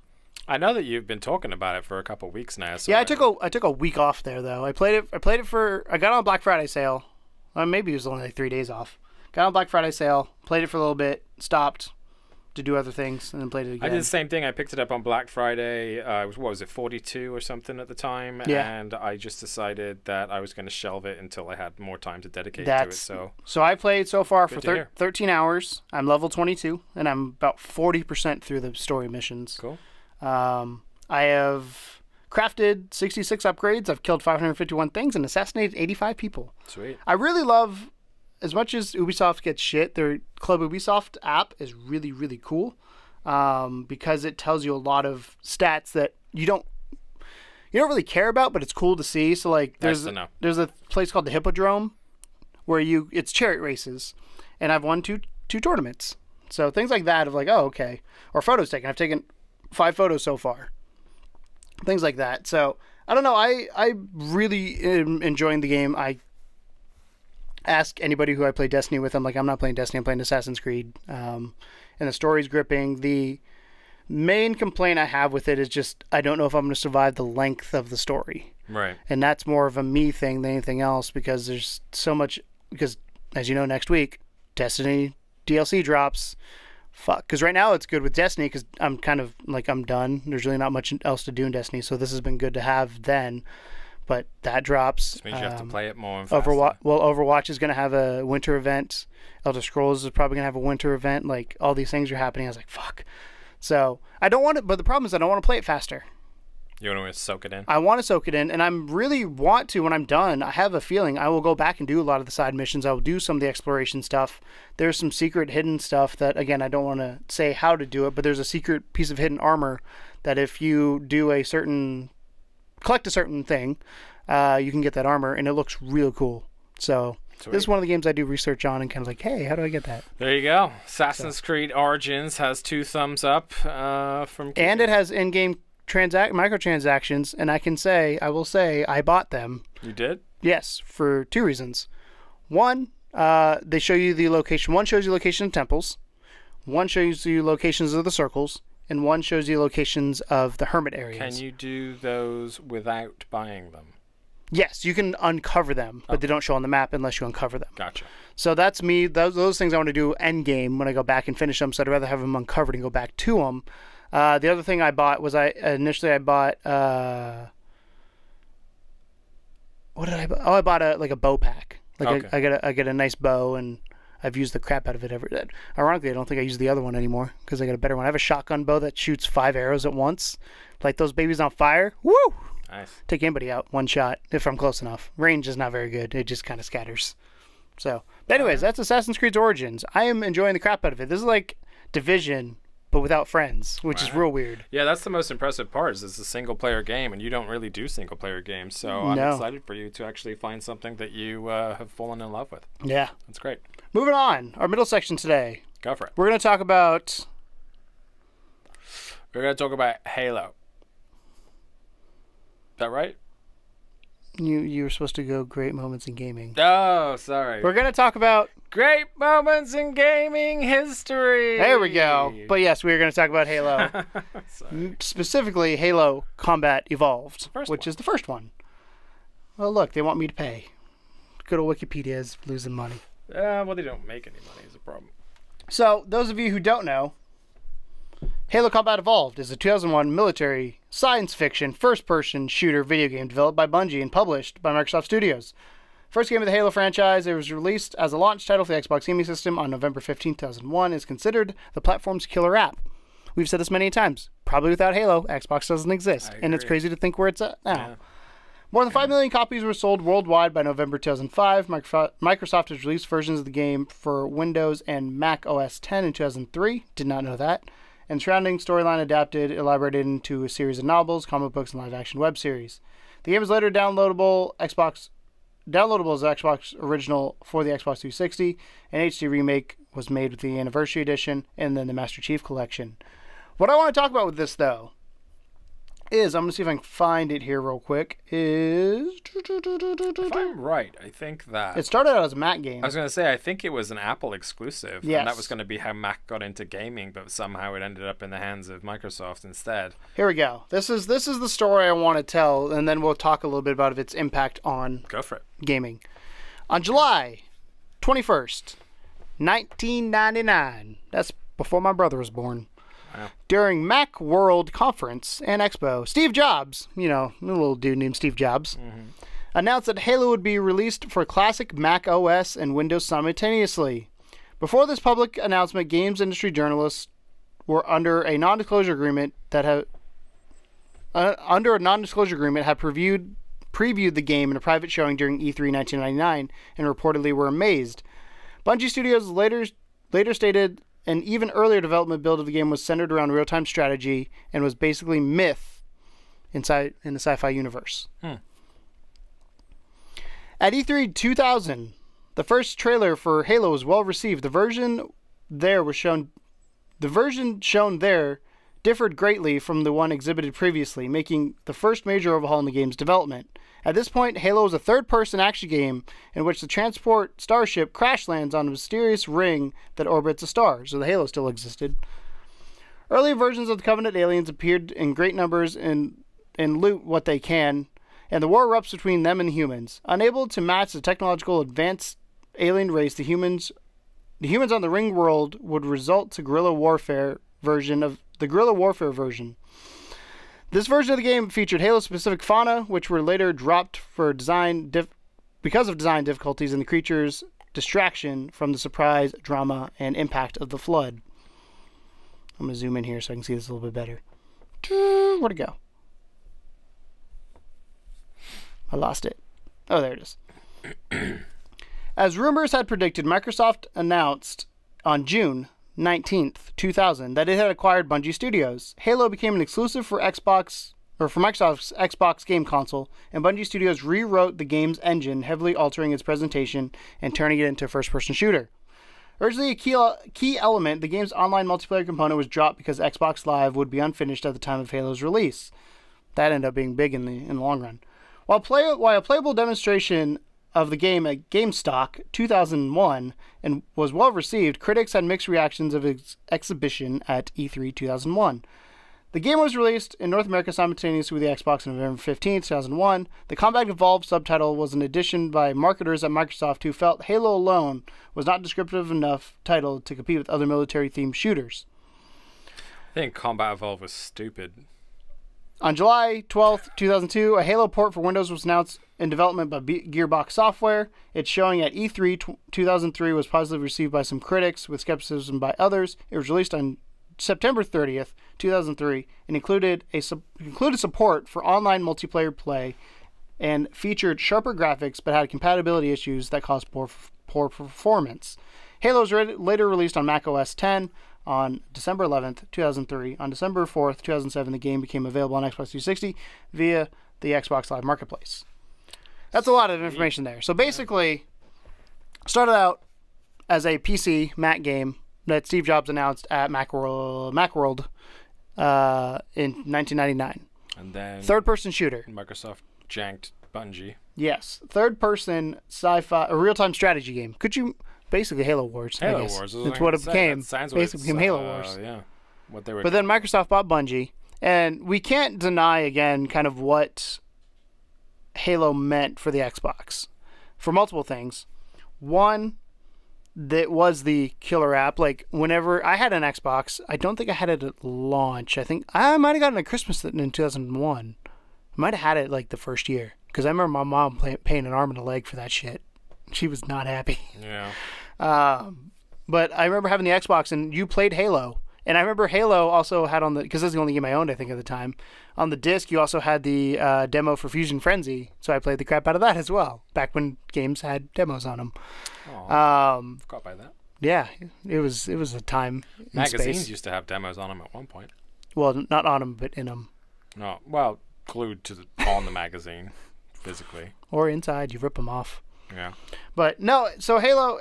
Speaker 1: I know that you've been talking about it for a couple of weeks now. So
Speaker 2: yeah, I took a week off there though. I played it for. I got on Black Friday sale. Maybe it was only like 3 days off. Got on Black Friday sale. Played it for a little bit. Stopped to do other things, and then played it again.
Speaker 1: I did the same thing. I picked it up on Black Friday. What was it, 42 or something at the time?
Speaker 2: Yeah.
Speaker 1: And I just decided that I was going to shelve it until I had more time to dedicate to it. So
Speaker 2: I played so far for 13 hours. I'm level 22, and I'm about 40% through the story missions.
Speaker 1: Cool.
Speaker 2: I have crafted 66 upgrades. I've killed 551 things and assassinated 85 people.
Speaker 1: Sweet.
Speaker 2: I really love, as much as Ubisoft gets shit, their Club Ubisoft app is really, really cool, because it tells you a lot of stats that you don't really care about, but it's cool to see. So like, there's a place called the Hippodrome where it's chariot races, and I've won two tournaments. So things like that of like, oh, okay. Or photos taken. I've taken 5 photos so far. Things like that. So, I don't know. I really am enjoying the game. I ask anybody who I play Destiny with, I'm like, I'm not playing Destiny, I'm playing Assassin's Creed. And the story's gripping. The main complaint I have with it is just, I don't know if I'm going to survive the length of the story.
Speaker 1: Right.
Speaker 2: And that's more of a me thing than anything else, because there's so much, because as you know, next week, Destiny DLC drops. Fuck, because right now it's good with Destiny, because I'm kind of like, I'm done. There's really not much else to do in Destiny, so this has been good to have then. But that drops.
Speaker 1: This means you have to play it more and faster.
Speaker 2: Overwatch is going to have a winter event. Elder Scrolls is probably going to have a winter event. Like, all these things are happening. I was like, fuck. So I don't want it, but the problem is I don't want to play it faster.
Speaker 1: You want to soak it in?
Speaker 2: I want to soak it in, and I really want to when I'm done. I have a feeling I will go back and do a lot of the side missions. I will do some of the exploration stuff. There's some secret hidden stuff that, again, I don't want to say how to do it, but there's a secret piece of hidden armor that if you do collect a certain thing, you can get that armor, and it looks real cool. So Sweet. This is one of the games I do research on and kind of like, hey, how do I get that?
Speaker 1: There you go. Assassin's Creed Origins has 2 thumbs up from Keegan.
Speaker 2: And it has in-game microtransactions, and I will say, I bought them.
Speaker 1: You did?
Speaker 2: Yes, for 2 reasons. One, they show you the location. One shows you location of temples. One shows you locations of the circles. And one shows you locations of the hermit areas.
Speaker 1: Can you do those without buying them?
Speaker 2: Yes, you can uncover them, but they don't show on the map unless you uncover them.
Speaker 1: Gotcha.
Speaker 2: So that's me. Those things I want to do end game when I go back and finish them. So I'd rather have them uncovered and go back to them. The other thing I bought was initially I bought what did I buy? Oh, I bought a bow pack. Like okay. I get a nice bow, and I've used the crap out of it ironically, I don't think I use the other one anymore because I got a better one. I have a shotgun bow that shoots 5 arrows at once. Like those babies on fire. Woo!
Speaker 1: Nice.
Speaker 2: Take anybody out, 1 shot, if I'm close enough. Range is not very good. It just kind of scatters. So, but anyways, that's Assassin's Creed Origins. I am enjoying the crap out of it. This is like Division, but without friends, which is real weird.
Speaker 1: Yeah, that's the most impressive part is it's a single-player game, and you don't really do single-player games. So I'm excited for you to actually find something that you have fallen in love with.
Speaker 2: Yeah.
Speaker 1: That's great.
Speaker 2: Moving on, our middle section today.
Speaker 1: Go for it.
Speaker 2: We're going to talk about
Speaker 1: Halo. Is that right?
Speaker 2: You were supposed to go great moments in gaming.
Speaker 1: Oh, sorry.
Speaker 2: We're going to talk about
Speaker 1: great moments in gaming history.
Speaker 2: There we go. But yes, we are going to talk about Halo. Specifically, Halo Combat Evolved, which is the first one. Well, look, they want me to pay. Good old Wikipedia is losing money.
Speaker 1: Well, they don't make any money is a problem.
Speaker 2: So, those of you who don't know, Halo Combat Evolved is a 2001 military science fiction first-person shooter video game developed by Bungie and published by Microsoft Studios. First game of the Halo franchise, it was released as a launch title for the Xbox gaming system on November 15, 2001, is considered the platform's killer app. We've said this many times. Probably without Halo, Xbox doesn't exist, and it's crazy to think where it's at now. Yeah. More than 5 million copies were sold worldwide by November 2005. Microsoft has released versions of the game for Windows and Mac OS X in 2003. Did not know that. And surrounding storyline elaborated into a series of novels, comic books, and live-action web series. The game is later downloadable as Xbox original for the Xbox 360. An HD remake was made with the Anniversary Edition and then the Master Chief Collection. What I want to talk about with this, though, is, I'm going to see if I can find it here real quick, is...
Speaker 1: If I'm right, I think that...
Speaker 2: It started out as a Mac game.
Speaker 1: I was going to say, I think it was an Apple exclusive.
Speaker 2: Yes.
Speaker 1: And that was going to be how Mac got into gaming, but somehow it ended up in the hands of Microsoft instead.
Speaker 2: Here we go. This is the story I want to tell, and then we'll talk a little bit about its impact on
Speaker 1: Go for it.
Speaker 2: Gaming. On July 21st, 1999, that's before my brother was born, wow. During Mac World Conference and Expo, Steve Jobs, a little dude named Steve Jobs, announced that Halo would be released for classic Mac OS and Windows simultaneously. Before this public announcement, games industry journalists were under a non-disclosure agreement had previewed the game in a private showing during E3 1999 and reportedly were amazed. Bungie Studios later stated an even earlier development build of the game was centered around real-time strategy and was basically myth in the sci-fi universe. At E3 2000, the first trailer for Halo was well received. The version shown there differed greatly from the one exhibited previously, making the first major overhaul in the game's development. At this point, Halo is a third-person action game in which the transport starship crash lands on a mysterious ring that orbits a star, so the Halo still existed. Early versions of the Covenant aliens appeared in great numbers and loot what they can, and the war erupts between them and the humans. Unable to match the technological advanced alien race, the humans on the ring world would result to guerrilla warfare version. This version of the game featured Halo-specific fauna, which were later dropped for because of design difficulties and the creatures' distraction from the surprise, drama, and impact of the flood. I'm going to zoom in here so I can see this a little bit better. Where'd it go? I lost it. Oh, there it is. As rumors had predicted, Microsoft announced on June 19th, 2000, that it had acquired Bungie Studios. Halo became an exclusive for Xbox for Microsoft's Xbox game console, and Bungie Studios rewrote the game's engine, heavily altering its presentation and turning it into a first-person shooter. Originally a key element, the game's online multiplayer component was dropped because Xbox Live would be unfinished at the time of Halo's release. That ended up being big in the long run. While a playable demonstration of the game at GameStock 2001 and was well received, critics had mixed reactions of its exhibition at E3 2001. The game was released in North America simultaneously with the Xbox on November 15, 2001. The Combat Evolved subtitle was an addition by marketers at Microsoft who felt Halo alone was not descriptive enough title to compete with other military-themed shooters.
Speaker 1: I think Combat Evolved was stupid.
Speaker 2: On July 12, 2002, a Halo port for Windows was announced in development by Gearbox Software. Its showing at E3 2003 was positively received by some critics, with skepticism by others. It was released on September 30th, 2003, and included support for online multiplayer play and featured sharper graphics but had compatibility issues that caused poor performance. Halo was later released on Mac OS X on December 11th, 2003. On December 4th, 2007, the game became available on Xbox 360 via the Xbox Live Marketplace. That's a lot of information there. So basically, started out as a PC Mac game that Steve Jobs announced at Macworld in 1999.
Speaker 1: And then
Speaker 2: third-person shooter.
Speaker 1: Microsoft janked Bungie.
Speaker 2: Yes, third-person sci-fi, a real-time strategy game. Basically Halo Wars.
Speaker 1: Halo
Speaker 2: I guess.
Speaker 1: Wars.
Speaker 2: That's what it became. Basically became Halo Wars.
Speaker 1: Yeah. What they were.
Speaker 2: But then Microsoft bought Bungie, and we can't deny again kind of what Halo meant for the Xbox for multiple things. One, that was the killer app. Like, whenever I had an Xbox, I don't think I had it at launch. I think I might have gotten it at Christmas in 2001. I might have had it like the first year, because I remember my mom paying an arm and a leg for that shit. She was not happy.
Speaker 1: Yeah.
Speaker 2: But I remember having the Xbox, and you played Halo. And I remember Halo also had on the, because that's the only game I owned, I think, at the time. On the disc, you also had the demo for Fusion Frenzy, so I played the crap out of that as well, back when games had demos on them.
Speaker 1: Forgot by that.
Speaker 2: Yeah, it was a time.
Speaker 1: Magazines used to have demos on them at one point.
Speaker 2: Well, not on them, but in them.
Speaker 1: No, well, glued to on the magazine, physically.
Speaker 2: Or inside, you rip them off.
Speaker 1: Yeah.
Speaker 2: But no, so Halo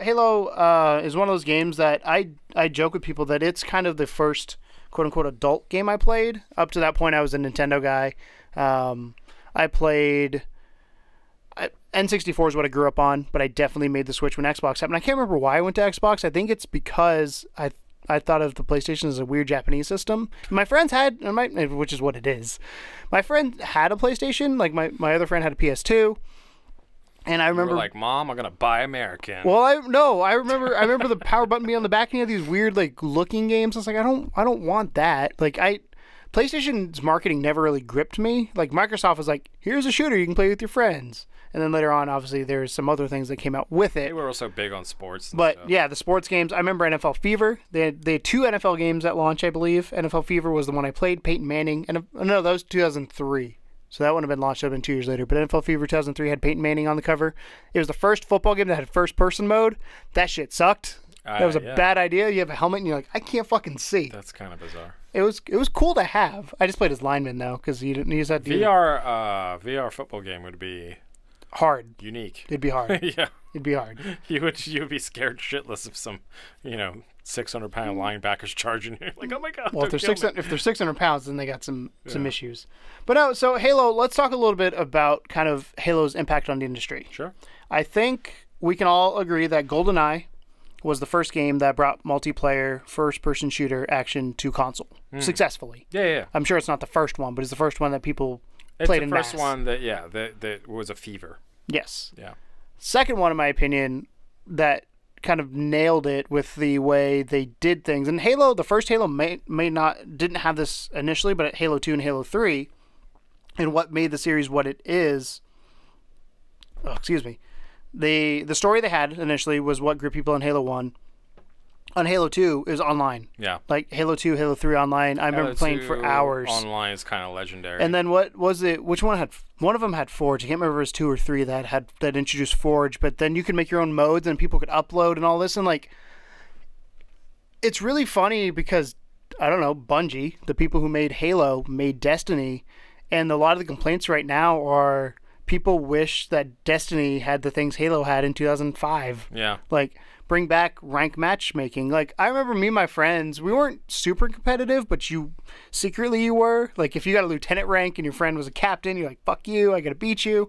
Speaker 2: is one of those games that I joke with people that it's kind of the first quote unquote adult game I played. Up to that point, I was a Nintendo guy. I played N64 is what I grew up on, but I definitely made the switch when Xbox happened. I can't remember why I went to Xbox. I think it's because I thought of the PlayStation as a weird Japanese system. My friends had, which is what it is. My friend had a PlayStation. Like my other friend had a PS2. And I remember,
Speaker 1: you were like, Mom, I'm gonna buy American.
Speaker 2: Well, I remember the power button being on the back, and you had these weird like looking games. I was like, I don't want that. Like PlayStation's marketing never really gripped me. Like Microsoft was like, here's a shooter you can play with your friends. And then later on, obviously, there's some other things that came out with it.
Speaker 1: They were also big on sports.
Speaker 2: But
Speaker 1: stuff.
Speaker 2: Yeah, the sports games. I remember NFL Fever. They had 2 NFL games at launch, I believe. NFL Fever was the one I played. Peyton Manning, and no, that was 2003. So that wouldn't have been launched. That would have been 2 years later. But NFL Fever 2003 had Peyton Manning on the cover. It was the first football game that had first-person mode. That shit sucked. That was a bad idea. You have a helmet and you're like, I can't fucking see.
Speaker 1: That's kind of bizarre.
Speaker 2: It was cool to have. I just played as lineman though, because you just had to
Speaker 1: VR football game would be
Speaker 2: hard,
Speaker 1: unique.
Speaker 2: It'd be hard.
Speaker 1: Yeah,
Speaker 2: it'd be hard.
Speaker 1: You would be scared shitless of some 600-pound linebackers charging you. Like, oh my god.
Speaker 2: Well, if they're 600 pounds, then they got some issues. But no, so Halo. Let's talk a little bit about kind of Halo's impact on the industry.
Speaker 1: Sure.
Speaker 2: I think we can all agree that GoldenEye was the first game that brought multiplayer first-person shooter action to console successfully.
Speaker 1: Yeah.
Speaker 2: I'm sure it's not the first one, but it's the first one that people played in mass.
Speaker 1: It's the first one that was a fever.
Speaker 2: Yes.
Speaker 1: Yeah.
Speaker 2: Second one, in my opinion, that kind of nailed it with the way they did things. And Halo, the first Halo didn't have this initially, but at Halo 2 and Halo 3, and what made the series what it is. Oh, excuse me. The story they had initially was what gripped people in Halo 1. On Halo 2, it was online.
Speaker 1: Yeah.
Speaker 2: Like Halo 2, Halo 3 online. I remember playing for hours.
Speaker 1: Online is kind of legendary.
Speaker 2: And then what was it? Which one had? One of them had Forge. I can't remember if it was 2 or 3 that introduced Forge. But then you could make your own modes and people could upload and all this. And like, it's really funny because I don't know, Bungie, the people who made Halo, made Destiny, And a lot of the complaints right now are people wish that Destiny had the things Halo had in 2005.
Speaker 1: Yeah.
Speaker 2: Like, bring back rank matchmaking. Like, I remember me and my friends, we weren't super competitive, but secretly you were. Like, if you got a lieutenant rank and your friend was a captain, you're like, fuck you, I gotta beat you.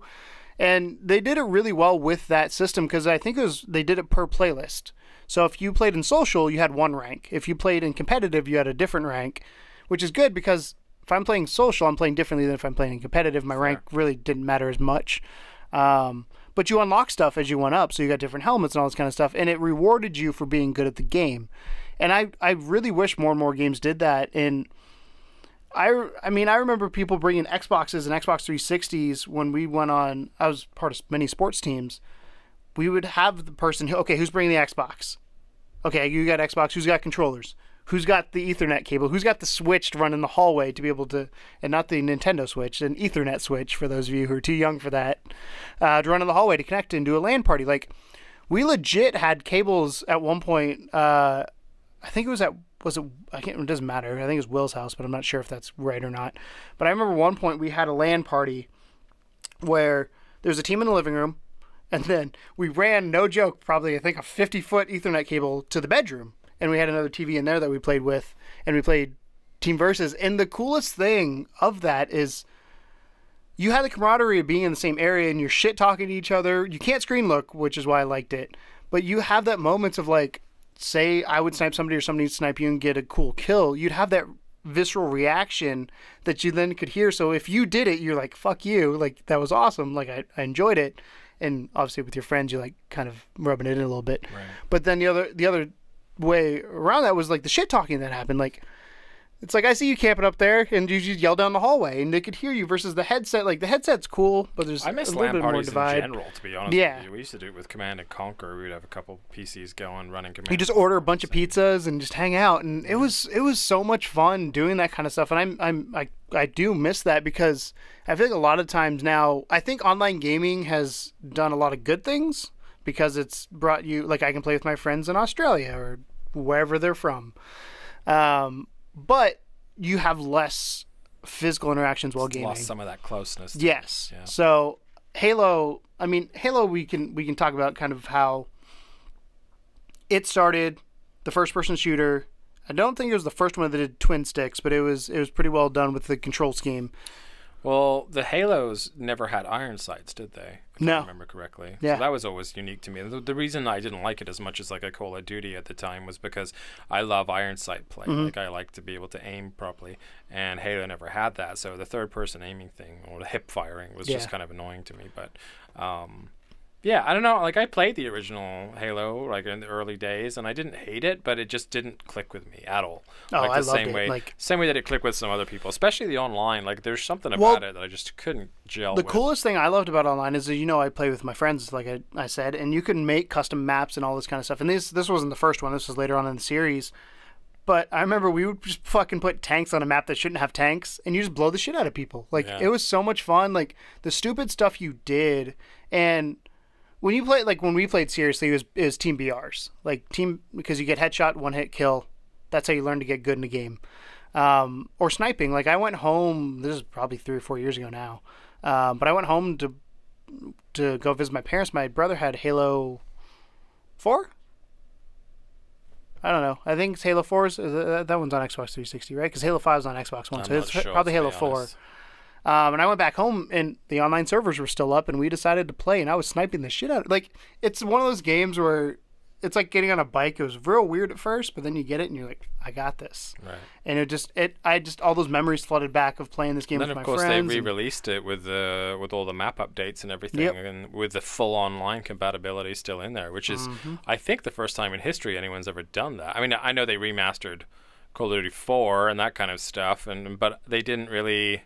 Speaker 2: And they did it really well with that system because I think they did it per playlist. So if you played in social, you had one rank. If you played in competitive, you had a different rank, which is good because if I'm playing social, I'm playing differently than if I'm playing in competitive. My rank really didn't matter as much. But you unlock stuff as you went up, so you got different helmets and all this kind of stuff, and it rewarded you for being good at the game. And I really wish more and more games did that. And I remember people bringing Xboxes and Xbox 360s when we went on. I was part of many sports teams. We would have the person who's bringing the Xbox? Okay, you got Xbox. Who's got controllers? Who's got the Ethernet cable? Who's got the switch to run in the hallway to be able to, and not the Nintendo Switch, an Ethernet switch for those of you who are too young for that, to run in the hallway to connect and do a LAN party. Like, we legit had cables at one point. I think it doesn't matter. I think it was Will's house, but I'm not sure if that's right or not. But I remember one point we had a LAN party where there was a team in the living room, and then we ran, no joke, probably I think a 50-foot Ethernet cable to the bedroom. And we had another TV in there that we played with, and we played Team Versus. And the coolest thing of that is you had the camaraderie of being in the same area and you're shit talking to each other. You can't screen look, which is why I liked it. But you have that moments of like, say I would snipe somebody or somebody would snipe you and get a cool kill. You'd have that visceral reaction that you then could hear. So if you did it, you're like, fuck you. Like, that was awesome. Like, I enjoyed it. And obviously with your friends, you're like kind of rubbing it in a little bit. Right. But then the other way around that was like the shit talking that happened. Like, it's like, I see you camping up there, and you just yell down the hallway, and they could hear you. Versus the headset, like the headset's cool, but there's
Speaker 1: I miss
Speaker 2: a little bit more divide.
Speaker 1: In general, to be honest with you. We used to do it with Command and Conquer. We would have a couple PCs going, running Command.
Speaker 2: You just order a bunch of pizzas and just hang out, and it was so much fun doing that kind of stuff. And I do miss that because I feel like a lot of times now, I think online gaming has done a lot of good things because it's brought you, like, I can play with my friends in Australia or wherever they're from. But you have less physical interactions while gaming.
Speaker 1: Lost some of that closeness.
Speaker 2: Yes. Yeah. So Halo, we can talk about kind of how it started, the first person shooter. I don't think it was the first one that did twin sticks, but it was pretty well done with the control scheme.
Speaker 1: Well, the Halos never had iron sights, did they? If I remember correctly.
Speaker 2: Yeah.
Speaker 1: So that was always unique to me. The reason I didn't like it as much as like a Call of Duty at the time was because I love iron sight play. Mm-hmm. Like, I like to be able to aim properly, and Halo never had that. So the third person aiming thing, or the hip firing, was just kind of annoying to me. But yeah, I don't know. Like, I played the original Halo, like, in the early days, and I didn't hate it, but it just didn't click with me at all.
Speaker 2: Oh,
Speaker 1: like,
Speaker 2: I loved it.
Speaker 1: Same way that it clicked with some other people, especially the online. Like, there's something about it that I just couldn't gel with.
Speaker 2: The coolest thing I loved about online is that, I play with my friends, like I said, and you can make custom maps and all this kind of stuff. And this wasn't the first one. This was later on in the series. But I remember we would just fucking put tanks on a map that shouldn't have tanks, and you just blow the shit out of people. Like, it was so much fun. Like, the stupid stuff you did, and when you play, like when we played seriously, it was team BRs, like because you get headshot, one hit kill. That's how you learn to get good in the game. Or sniping. Like, I went home. This is probably 3 or 4 years ago now, but I went home to go visit my parents. My brother had Halo 4. I don't know. I think it's Halo 4. That one's on Xbox 360, right? Because Halo 5 is on Xbox One, so it's probably Halo 4. And I went back home, and the online servers were still up, and we decided to play, and I was sniping the shit out of it. Like, it's one of those games where it's like getting on a bike. It was real weird at first, but then you get it, and you're like, I got this. Right. And all those memories flooded back of playing this game with my friends.
Speaker 1: Then, of course, they re-released it with all the map updates and everything, and with the full online compatibility still in there, which is, I think, the first time in history anyone's ever done that. I mean, I know they remastered Call of Duty 4 and that kind of stuff, but they didn't really...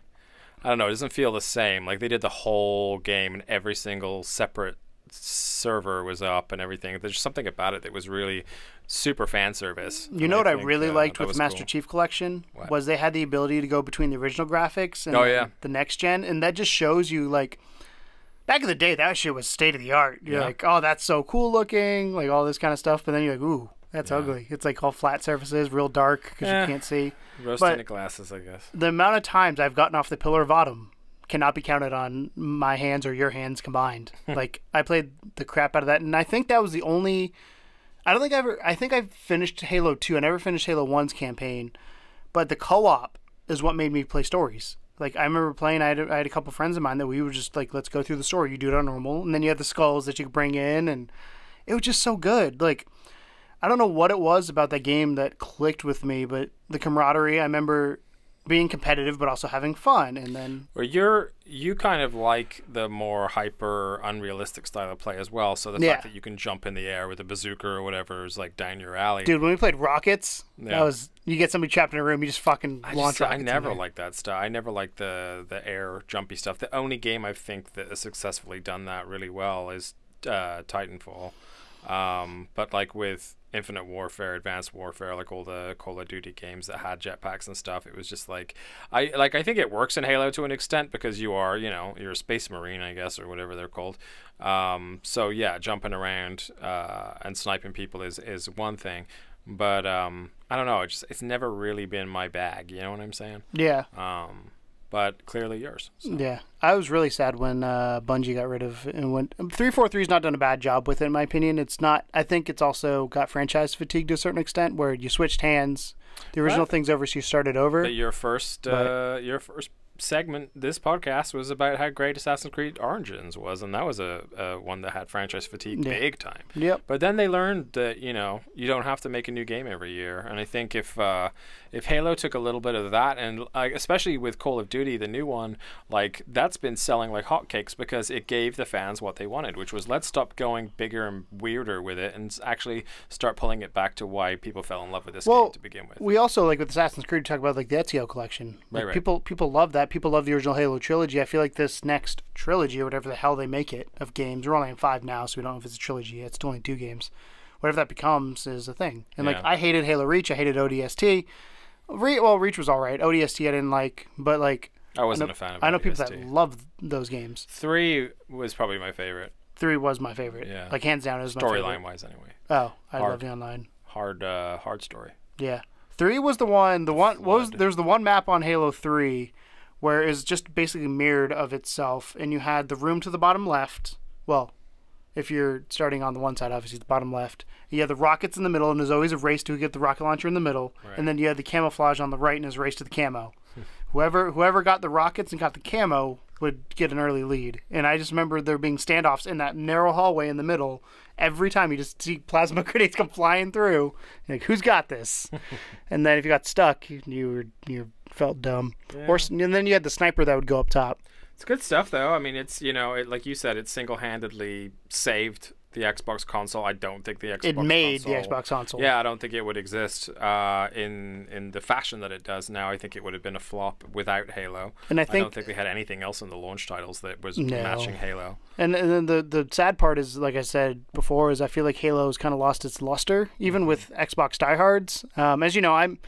Speaker 1: I don't know, it doesn't feel the same. Like, they did the whole game and every single separate server was up and everything. There's something about it that was really super fan service.
Speaker 2: You know what I really liked with Master Chief Collection? Was they had the ability to go between the original graphics and the next gen, and that just shows you, like, back in the day, that shit was state of the art. You're like, oh, that's so cool looking, like all this kind of stuff, but then you're like, ooh, That's ugly. It's like all flat surfaces, real dark because you can't see.
Speaker 1: Rose-tinted glasses, I guess.
Speaker 2: The amount of times I've gotten off the Pillar of Autumn cannot be counted on my hands or your hands combined. Like, I played the crap out of that, and I think that was the only... I think I finished Halo 2. I never finished Halo 1's campaign, but the co-op is what made me play stories. Like, I remember playing, I had a couple friends of mine that we were just like, let's go through the story. You do it on normal, and then you have the skulls that you could bring in, and it was just so good. Like, I don't know what it was about that game that clicked with me, but the camaraderie, I remember being competitive but also having fun. And then
Speaker 1: you kind of like the more hyper unrealistic style of play as well, so the fact that you can jump in the air with a bazooka or whatever is like down your alley.
Speaker 2: Dude, when we played Rockets, that was, you get somebody trapped in a room, you just fucking launch rockets.
Speaker 1: I never liked that stuff. I never liked the air jumpy stuff. The only game I think that has successfully done that really well is Titanfall. But like with Infinite Warfare, Advanced Warfare, like all the Call of Duty games that had jetpacks and stuff, it was just like I think it works in Halo to an extent because you're a space marine, I guess, or whatever they're called. So yeah, jumping around and sniping people is one thing, but I don't know, it's never really been my bag, you know what I'm saying?
Speaker 2: Yeah.
Speaker 1: But clearly yours. So.
Speaker 2: Yeah, I was really sad when Bungie got rid of and when 343's not done a bad job with it, in my opinion. It's not. I think it's also got franchise fatigue to a certain extent, where you switched hands. The original thing's over, so you started over.
Speaker 1: But your first segment, this podcast, was about how great Assassin's Creed Origins was, and that was a one that had franchise fatigue big time.
Speaker 2: Yep.
Speaker 1: But then they learned that you don't have to make a new game every year, and I think if Halo took a little bit of that, and especially with Call of Duty, the new one, like that's been selling like hotcakes because it gave the fans what they wanted, which was let's stop going bigger and weirder with it and actually start pulling it back to why people fell in love with this game to begin with.
Speaker 2: We also, like with Assassin's Creed, talk about like the Ezio collection. Like, right. People love that. People love the original Halo trilogy. I feel like this next trilogy, or whatever the hell they make it, of games, we're only in 5 now, so we don't know if it's a trilogy. It's only 2 games. Whatever that becomes is a thing. And like I hated Halo Reach. I hated ODST. Reach was all right. ODST I didn't like, but like
Speaker 1: I wasn't a fan of ODST.
Speaker 2: I know people that love those games.
Speaker 1: 3 was probably my favorite.
Speaker 2: 3 was my favorite. Yeah. Like hands down, it was my favorite.
Speaker 1: Storyline wise, anyway.
Speaker 2: Oh, I love the online.
Speaker 1: Hard story.
Speaker 2: Yeah. 3 was the one. There's the one map on Halo 3 where it's just basically mirrored of itself, and you had the room to the bottom left. Well, if you're starting on the one side, obviously the bottom left. You had the rockets in the middle, and there's always a race to get the rocket launcher in the middle. Right. And then you had the camouflage on the right, and there's a race to the camo. Whoever got the rockets and got the camo would get an early lead. And I just remember there being standoffs in that narrow hallway in the middle. Every time you just see plasma grenades come flying through. You're like, who's got this? And then if you got stuck, you felt dumb. Yeah. And then you had the sniper that would go up top.
Speaker 1: It's good stuff, though. I mean, it's like you said, it single-handedly saved the Xbox console. I don't think the Xbox console...
Speaker 2: It made the Xbox console.
Speaker 1: Yeah, I don't think it would exist in the fashion that it does now. I think it would have been a flop without Halo. And I don't think they had anything else in the launch titles that was matching Halo.
Speaker 2: And then the sad part is, like I said before, is I feel like Halo's kind of lost its luster, even with Xbox diehards. As you know, I'm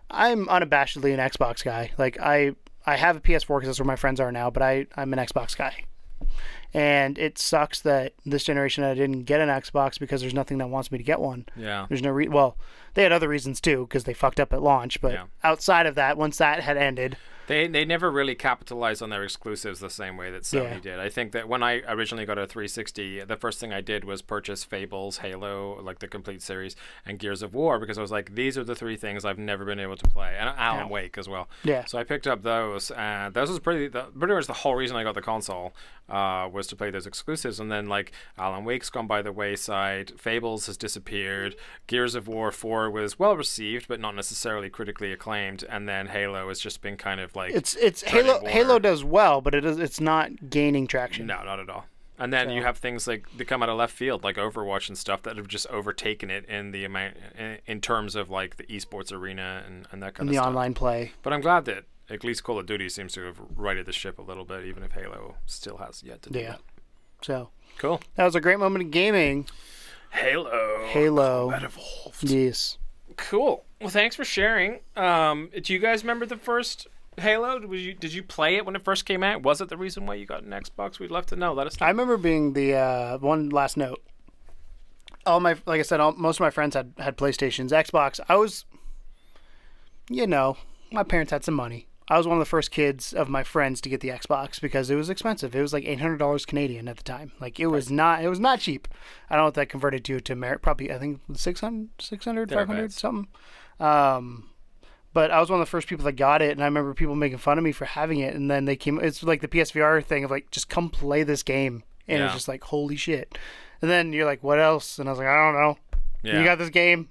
Speaker 2: unabashedly an Xbox guy. Like, I have a PS4 because that's where my friends are now, but I'm an Xbox guy. And it sucks that this generation I didn't get an Xbox because there's nothing that wants me to get one.
Speaker 1: Yeah.
Speaker 2: There's no well, they had other reasons too because they fucked up at launch, but outside of that, once that had ended,
Speaker 1: They never really capitalized on their exclusives the same way that Sony did. I think that when I originally got a 360, the first thing I did was purchase Fables, Halo, like the complete series, and Gears of War because I was like, these are the 3 things I've never been able to play, and Alan Wake as well.
Speaker 2: Yeah.
Speaker 1: So I picked up those, and those was pretty much the whole reason I got the console was to play those exclusives. And then like Alan Wake's gone by the wayside, Fables has disappeared, Gears of War 4 was well received but not necessarily critically acclaimed, and then Halo has just been kind of like
Speaker 2: it's Halo does well, but it's not gaining traction.
Speaker 1: No, not at all. And then you have things like they come out of left field, like Overwatch and stuff, that have just overtaken it in the amount in terms of like the esports arena and that kind of stuff.
Speaker 2: The online play.
Speaker 1: But I'm glad that at least Call of Duty seems to have righted the ship a little bit, even if Halo still has yet to do that.
Speaker 2: So
Speaker 1: cool.
Speaker 2: That was a great moment in gaming.
Speaker 1: Halo.
Speaker 2: Combat
Speaker 1: Evolved.
Speaker 2: Yes.
Speaker 1: Cool. Well, thanks for sharing. Do you guys remember the first Halo? Did you play it when it first came out? Was it the reason why you got an Xbox? We'd love to know. Let us know.
Speaker 2: I remember being the one last note. like I said, most of my friends had PlayStations. Xbox, I was, my parents had some money. I was one of the first kids of my friends to get the Xbox because it was expensive. It was like $800 Canadian at the time. Like it was not cheap. I don't know what that converted to America. Probably I think 600, 500 something. But I was one of the first people that got it, and I remember people making fun of me for having it. And then they came. It's like the PSVR thing of like, just come play this game, and it's just like, holy shit. And then you're like, what else? And I was like, I don't know. Yeah. You got this game.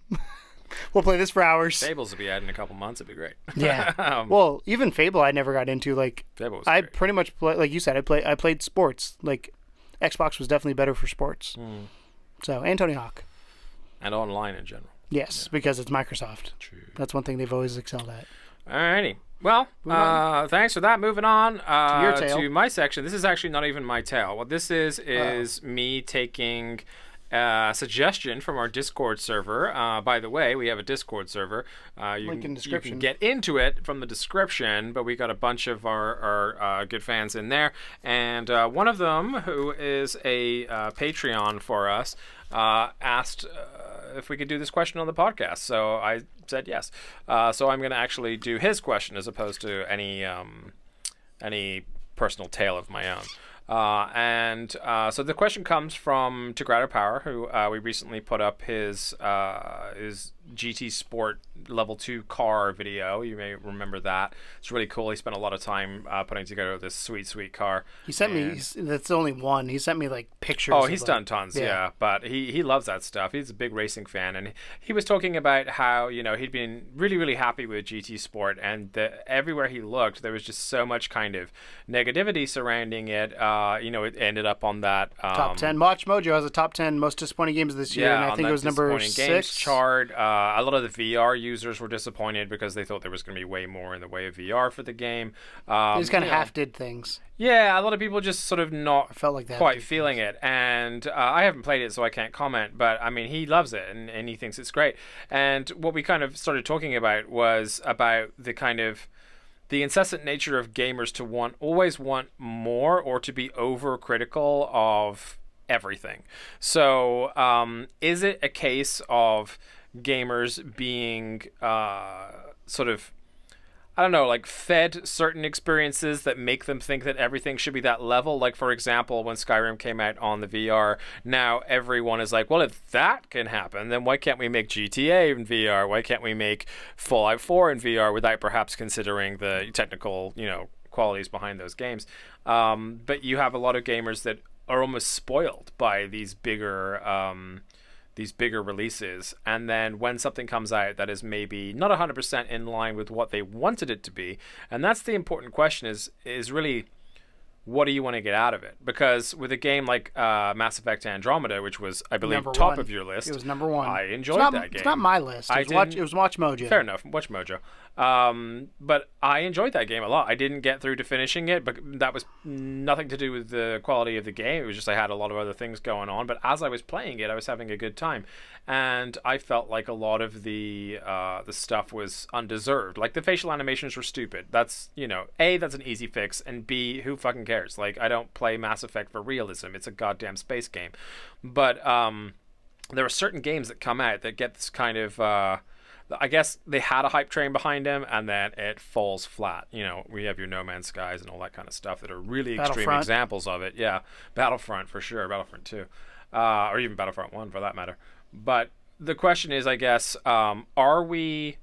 Speaker 2: We'll play this for hours.
Speaker 1: Fables will be out in a couple months. It'd be great.
Speaker 2: Yeah. Well, even Fable, I never got into. Like, I great. Pretty much like you said, I played sports. Like, Xbox was definitely better for sports. So, and Tony Hawk.
Speaker 1: And online in general.
Speaker 2: Yes, because it's Microsoft. True. That's one thing they've always excelled at.
Speaker 1: Alrighty. Well, thanks for that. Moving on to your tale. To my section. This is actually not even my tale. What this is me taking suggestion from our Discord server. By the way, we have a Discord server.
Speaker 2: Link in description.
Speaker 1: You can get into it from the description, but we got a bunch of our good fans in there. And one of them, who is a Patreon for us, asked if we could do this question on the podcast. So I said yes. So I'm going to actually do his question as opposed to any personal tale of my own. So the question comes from Tigrado Power, who we recently put up his GT Sport Level 2 car video. You may remember that. It's really cool. He spent a lot of time putting together this sweet car.
Speaker 2: He sent me, that's only one. He sent me like pictures.
Speaker 1: Oh, he's done tons, yeah. But he loves that stuff. He's a big racing fan. And he was talking about how, he'd been really, really happy with GT Sport. And everywhere he looked, there was just so much kind of negativity surrounding it. It ended up on that
Speaker 2: top 10. Watch Mojo has a top 10 most disappointing games this year, and I think it was number 6
Speaker 1: games chart. A lot of the VR users were disappointed because they thought there was going to be way more in the way of VR for the game.
Speaker 2: They just kind of half did things.
Speaker 1: Yeah, a lot of people just sort of not
Speaker 2: felt like that
Speaker 1: quite feeling it. And I haven't played it, so I can't comment. But, I mean, he loves it, and he thinks it's great. And what we kind of started talking about was about the kind of the incessant nature of gamers to always want more, or to be overcritical of everything. So is it a case of gamers being sort of, I don't know, like fed certain experiences that make them think that everything should be that level? Like, for example, when Skyrim came out on the VR, now everyone is like, well, if that can happen, then why can't we make GTA in VR? Why can't we make Fallout 4 in VR without perhaps considering the technical, qualities behind those games? But you have a lot of gamers that are almost spoiled by these bigger releases, and then when something comes out that is maybe not 100% in line with what they wanted it to be, and that's the important question, is really, what do you want to get out of it? Because with a game like Mass Effect Andromeda, which was, I believe, top of your list.
Speaker 2: It was number 1.
Speaker 1: I enjoyed that game.
Speaker 2: It's not my list. It was Watch Mojo.
Speaker 1: Fair enough. Watch Mojo. But I enjoyed that game a lot. I didn't get through to finishing it, but that was nothing to do with the quality of the game. It was just I had a lot of other things going on. But as I was playing it, I was having a good time. And I felt like a lot of the stuff was undeserved. Like, the facial animations were stupid. That's, A, that's an easy fix, and B, who fucking cares? Like, I don't play Mass Effect for realism. It's a goddamn space game. But there are certain games that come out that get this kind of... I guess they had a hype train behind them, and then it falls flat. We have your No Man's Skies and all that kind of stuff that are really extreme examples of it. Yeah, Battlefront for sure, Battlefront 2, or even Battlefront 1 for that matter. But the question is, I guess, are we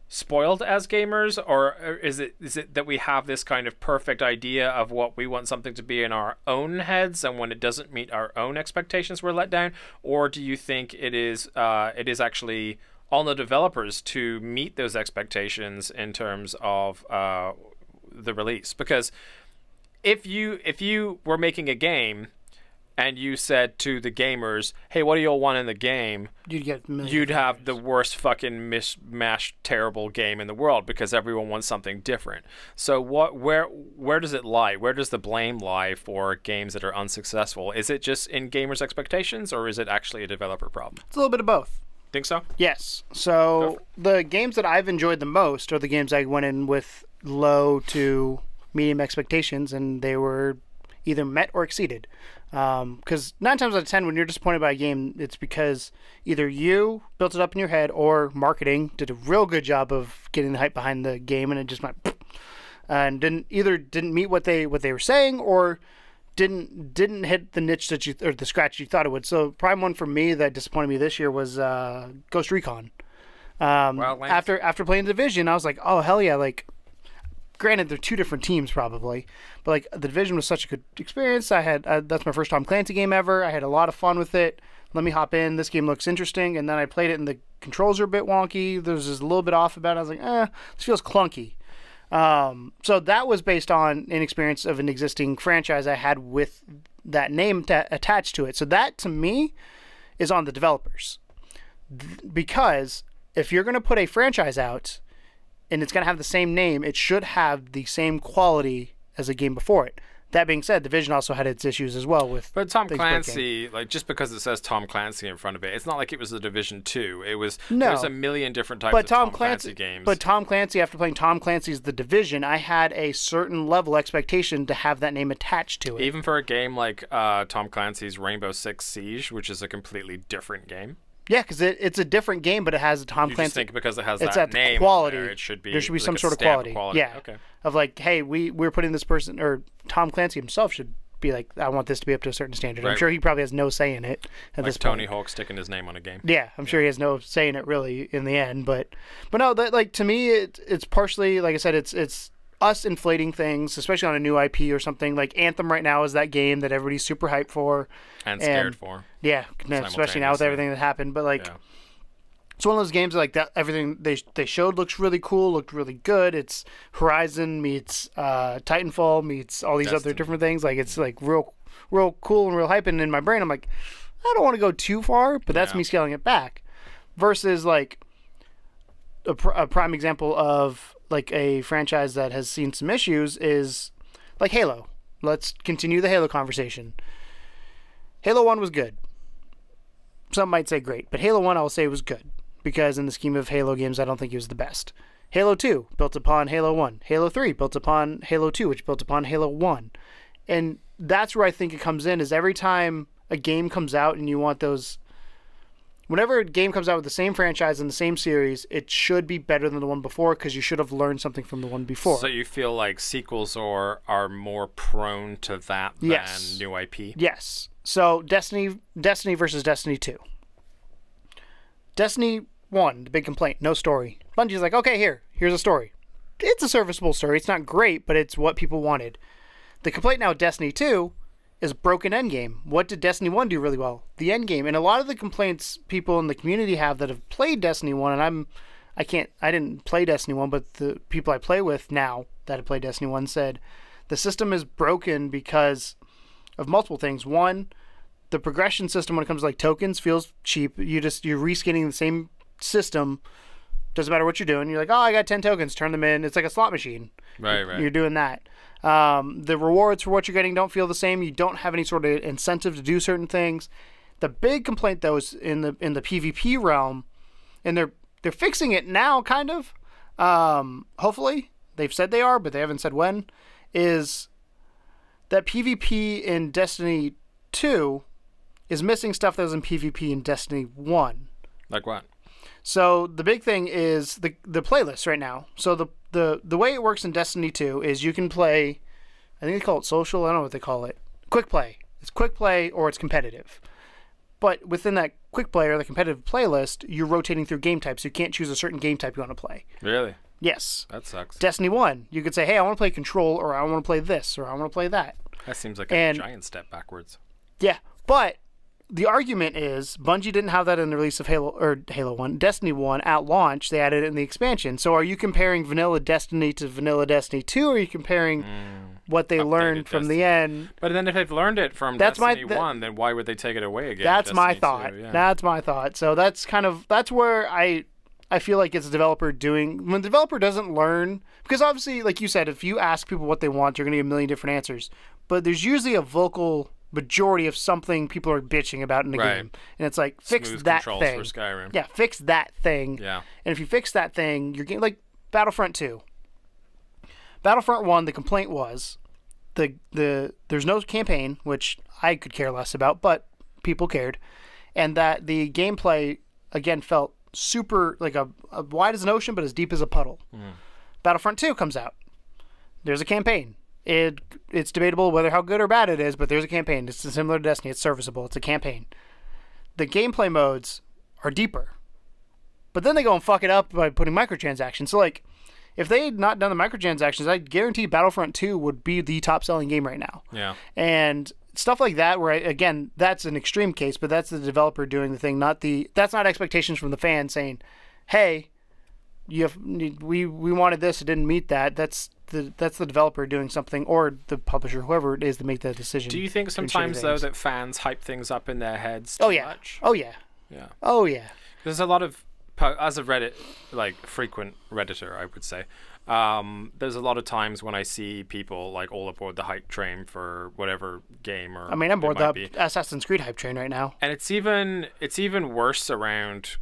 Speaker 1: spoiled as gamers, or is it that we have this kind of perfect idea of what we want something to be in our own heads, and when it doesn't meet our own expectations, we're let down? Or do you think it is actually on the developers to meet those expectations in terms of the release? Because if you were making a game and you said to the gamers, hey, what do you all want in the game? You'd have the worst fucking mishmashed terrible game in the world, because everyone wants something different. So where does it lie? Where does the blame lie for games that are unsuccessful? Is it just in gamers' expectations, or is it actually a developer problem?
Speaker 2: It's a little bit of both.
Speaker 1: Think so?
Speaker 2: Yes. So the games that I've enjoyed the most are the games I went in with low to medium expectations, and they were either met or exceeded. Because 9 times out of 10, when you're disappointed by a game, it's because either you built it up in your head or marketing did a real good job of getting the hype behind the game, and it just went and didn't meet what they were saying, or didn't hit the niche that or the scratch you thought it would. So prime one for me that disappointed me this year was Ghost Recon. After playing the Division, I was like, oh hell yeah! Like, granted, they're 2 different teams probably, but like the Division was such a good experience. That's my first Tom Clancy game ever. I had a lot of fun with it. Let me hop in. This game looks interesting, and then I played it, and the controls are a bit wonky. There's just a little bit off about it. I was like, this feels clunky. So that was based on an experience of an existing franchise I had with that name attached to it. So that, to me, is on the developers. Because if you're going to put a franchise out and it's going to have the same name, it should have the same quality as a game before it. That being said, Division also had its issues as well with.
Speaker 1: But Tom Clancy, like, just because it says Tom Clancy in front of it, it's not like it was the Division 2. It was there's a million different types of Tom Clancy games.
Speaker 2: But Tom Clancy, after playing Tom Clancy's The Division, I had a certain level expectation to have that name attached to it.
Speaker 1: Even for a game like Tom Clancy's Rainbow Six Siege, which is a completely different game.
Speaker 2: Yeah, because it's a different game, but it has a Tom Clancy.
Speaker 1: You just think because it has
Speaker 2: that
Speaker 1: name
Speaker 2: quality,
Speaker 1: there should be
Speaker 2: there should be
Speaker 1: like
Speaker 2: some sort of quality. Yeah,
Speaker 1: okay.
Speaker 2: Of like, hey, we're putting this person, or Tom Clancy himself should be like, I want this to be up to a certain standard. Right. I'm sure he probably has no say in it at this point.
Speaker 1: Tony Hawk sticking his name on a game.
Speaker 2: Yeah, I'm sure he has no say in it really in the end. But no, that, like, to me, it's partially, like I said, it's us inflating things, especially on a new IP or something. Like Anthem right now is that game that everybody's super hyped for
Speaker 1: and scared for.
Speaker 2: Yeah, especially now with everything that happened. But like, it's one of those games like that. Everything they showed looks really cool, looked really good. It's Horizon meets Titanfall meets all these other different things. Like, it's like real cool and real hype. And in my brain, I'm like, I don't want to go too far, but that's me scaling it back. Versus like a prime example of like a franchise that has seen some issues is like Halo. Let's continue the Halo conversation. Halo 1 was good. Some might say great, but Halo 1 I will say was good, because in the scheme of Halo games, I don't think it was the best. Halo 2 built upon Halo 1. Halo 3 built upon Halo 2, which built upon Halo 1. And that's where I think it comes in, is every time a game comes out and you want those... Whenever a game comes out with the same franchise and the same series, it should be better than the one before, because you should have learned something from the one before.
Speaker 1: So you feel like sequels are more prone to that than new IP?
Speaker 2: Yes. So Destiny versus Destiny 2. Destiny 1, the big complaint, no story. Bungie's like, okay, here's a story. It's a serviceable story. It's not great, but it's what people wanted. The complaint now with Destiny 2 is broken endgame. What did Destiny 1 do really well? The endgame. And a lot of the complaints people in the community have that have played Destiny 1, and I didn't play Destiny 1, but the people I play with now that have played Destiny 1 said the system is broken because of multiple things. One, the progression system when it comes to like tokens feels cheap. You're reskinning the same system. Doesn't matter what you're doing. You're like, oh, I got 10 tokens. Turn them in. It's like a slot machine.
Speaker 1: Right.
Speaker 2: You're doing that. The rewards for what you're getting don't feel the same. You don't have any sort of incentive to do certain things. The big complaint though is in the PvP realm, and they're fixing it now, kind of. Hopefully, they've said they are, but they haven't said when. Is that PvP in Destiny 2 is missing stuff that was in PvP in Destiny 1.
Speaker 1: Like what?
Speaker 2: So the big thing is the playlist right now. So the way it works in Destiny 2 is you can play, I think they call it social, I don't know what they call it. Quick play. It's quick play or it's competitive. But within that quick play or the competitive playlist, you're rotating through game types. You can't choose a certain game type you want to play.
Speaker 1: Really?
Speaker 2: Yes.
Speaker 1: That sucks.
Speaker 2: Destiny 1, you could say, hey, I want to play Control, or I want to play this, or I want to play that.
Speaker 1: That seems like a giant step backwards.
Speaker 2: Yeah, but the argument is Bungie didn't have that in the release of Halo 1, Destiny 1 at launch. They added it in the expansion. So are you comparing vanilla Destiny to vanilla Destiny 2, or are you comparing what they learned from the end?
Speaker 1: But then if they've learned it from Destiny 1, then why would they take it away again?
Speaker 2: That's my thought. Yeah. That's my thought. So that's where I feel like it's a developer doing, when the developer doesn't learn, because obviously, like you said, if you ask people what they want, you're going to get a million different answers. But there's usually a vocal majority of something people are bitching about in the game. And it's like, fix
Speaker 1: Smooth
Speaker 2: that
Speaker 1: controls
Speaker 2: thing.
Speaker 1: For Skyrim.
Speaker 2: Yeah, fix that thing.
Speaker 1: Yeah.
Speaker 2: And if you fix that thing, you're getting, like Battlefront 2. Battlefront 1, the complaint was there's no campaign, which I could care less about, but people cared, and that the gameplay again felt super like a wide as an ocean but as deep as a puddle. Battlefront 2 comes out. There's a campaign. It's debatable whether how good or bad it is, but there's a campaign. It's similar to Destiny. It's serviceable. It's a campaign. The gameplay modes are deeper, but then they go and fuck it up by putting microtransactions. So like, if they had not done the microtransactions, I guarantee Battlefront 2 would be the top-selling game right now.
Speaker 1: Yeah.
Speaker 2: And stuff like that, where again, that's an extreme case, but that's the developer doing the thing, that's not expectations from the fan saying, "Hey, we wanted this, it didn't meet that." That's the developer doing something, or the publisher, whoever it is, to make that decision.
Speaker 1: Do you think sometimes though that fans hype things up in their heads
Speaker 2: too
Speaker 1: much?
Speaker 2: Oh yeah.
Speaker 1: Yeah.
Speaker 2: Oh yeah.
Speaker 1: There's a lot of, as a Reddit, like frequent Redditor, I would say, there's a lot of times when I see people like all aboard the hype train for whatever game or.
Speaker 2: I mean, I'm aboard the Assassin's Creed hype train right now.
Speaker 1: And it's even worse around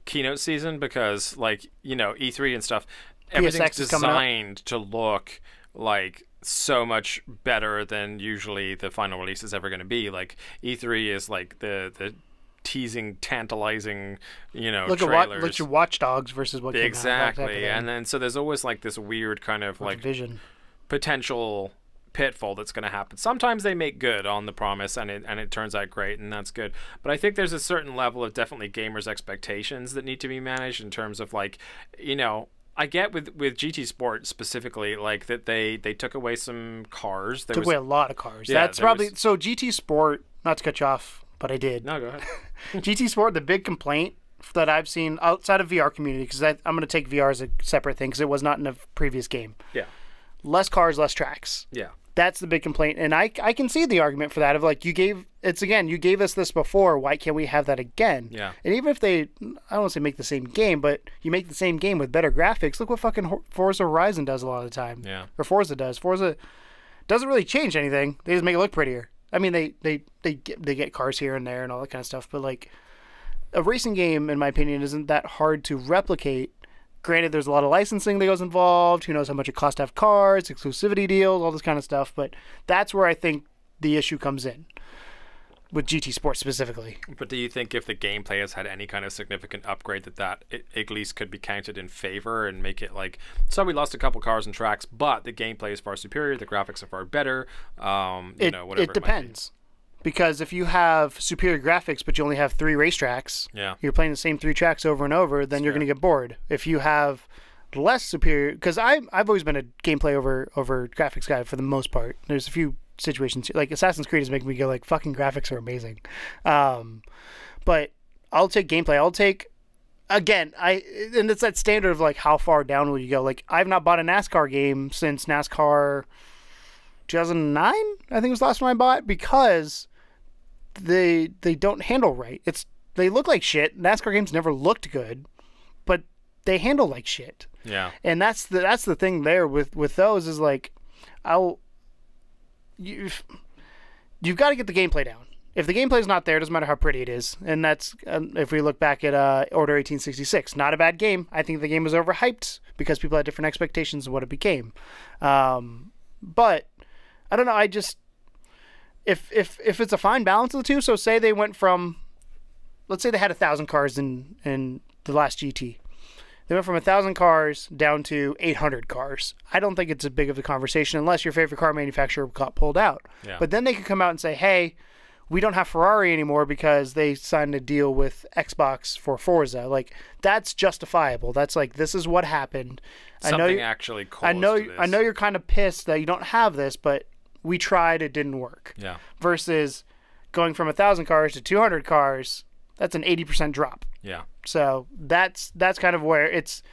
Speaker 1: keynote season, because like, you know, E3 and stuff, everything's designed to look like so much better than usually the final release is ever going to be. Like E3 is like the teasing, tantalizing, you know, trailers.
Speaker 2: Look at your Watch Dogs versus what
Speaker 1: exactly
Speaker 2: came out.
Speaker 1: And then so there's always like this weird kind of like
Speaker 2: vision
Speaker 1: potential pitfall that's going to happen. Sometimes they make good on the promise and it turns out great, and that's good, but I think there's a certain level of definitely gamers' expectations that need to be managed in terms of like, you know, I get with GT Sport specifically, like that they took away some cars.
Speaker 2: Took away a lot of cars. Yeah, that's probably so GT Sport, not to cut you off, but I did.
Speaker 1: No, go ahead.
Speaker 2: GT Sport, the big complaint that I've seen outside of VR community, because I'm going to take VR as a separate thing because it was not in a previous game.
Speaker 1: Yeah.
Speaker 2: Less cars, less tracks.
Speaker 1: Yeah.
Speaker 2: That's the big complaint, and I can see the argument for that of like, you gave us this before, why can't we have that again?
Speaker 1: Yeah. And
Speaker 2: even if they, I don't want to say make the same game, but you make the same game with better graphics. Look what fucking Forza Horizon does a lot of the time.
Speaker 1: Yeah.
Speaker 2: Or Forza does. Forza doesn't really change anything. They just make it look prettier. I mean, they get cars here and there and all that kind of stuff, but like, a racing game, in my opinion, isn't that hard to replicate. Granted, there's a lot of licensing that goes involved. Who knows how much it costs to have cars, exclusivity deals, all this kind of stuff. But that's where I think the issue comes in with GT Sports specifically.
Speaker 1: But do you think if the gameplay has had any kind of significant upgrade, that at least could be counted in favor and make it like, so we lost a couple cars and tracks, but the gameplay is far superior, the graphics are far better, you know, whatever
Speaker 2: it depends. Because if you have superior graphics but you only have 3 racetracks, you're playing the same 3 tracks over and over, then you're going to get bored. If you have less superior, because I've always been a gameplay over graphics guy for the most part. There's a few situations like Assassin's Creed is making me go like, fucking graphics are amazing. But I'll take gameplay. I'll take, again, and it's that standard of like, how far down will you go? Like, I've not bought a NASCAR game since NASCAR 2009, I think was the last one I bought, because they don't handle right. They look like shit. NASCAR games never looked good, but they handle like shit.
Speaker 1: Yeah.
Speaker 2: And that's the thing there with those is like, you've got to get the gameplay down. If the gameplay's not there, it doesn't matter how pretty it is. And that's if we look back at Order 1866, not a bad game. I think the game was overhyped because people had different expectations of what it became. But I don't know. I just if it's a fine balance of the two. So say they went from, let's say they had 1,000 cars in the last GT. They went from 1,000 cars down to 800 cars. I don't think it's as big of a conversation unless your favorite car manufacturer got pulled out.
Speaker 1: Yeah.
Speaker 2: But then they could come out and say, hey, we don't have Ferrari anymore because they signed a deal with Xbox for Forza. Like, that's justifiable. That's like, this is what happened.
Speaker 1: Something actually caused
Speaker 2: I know
Speaker 1: this.
Speaker 2: You're kind of pissed that you don't have this, but we tried, it didn't work.
Speaker 1: Yeah.
Speaker 2: Versus going from 1,000 cars to 200 cars, that's an 80% drop.
Speaker 1: Yeah.
Speaker 2: So that's kind of where it's.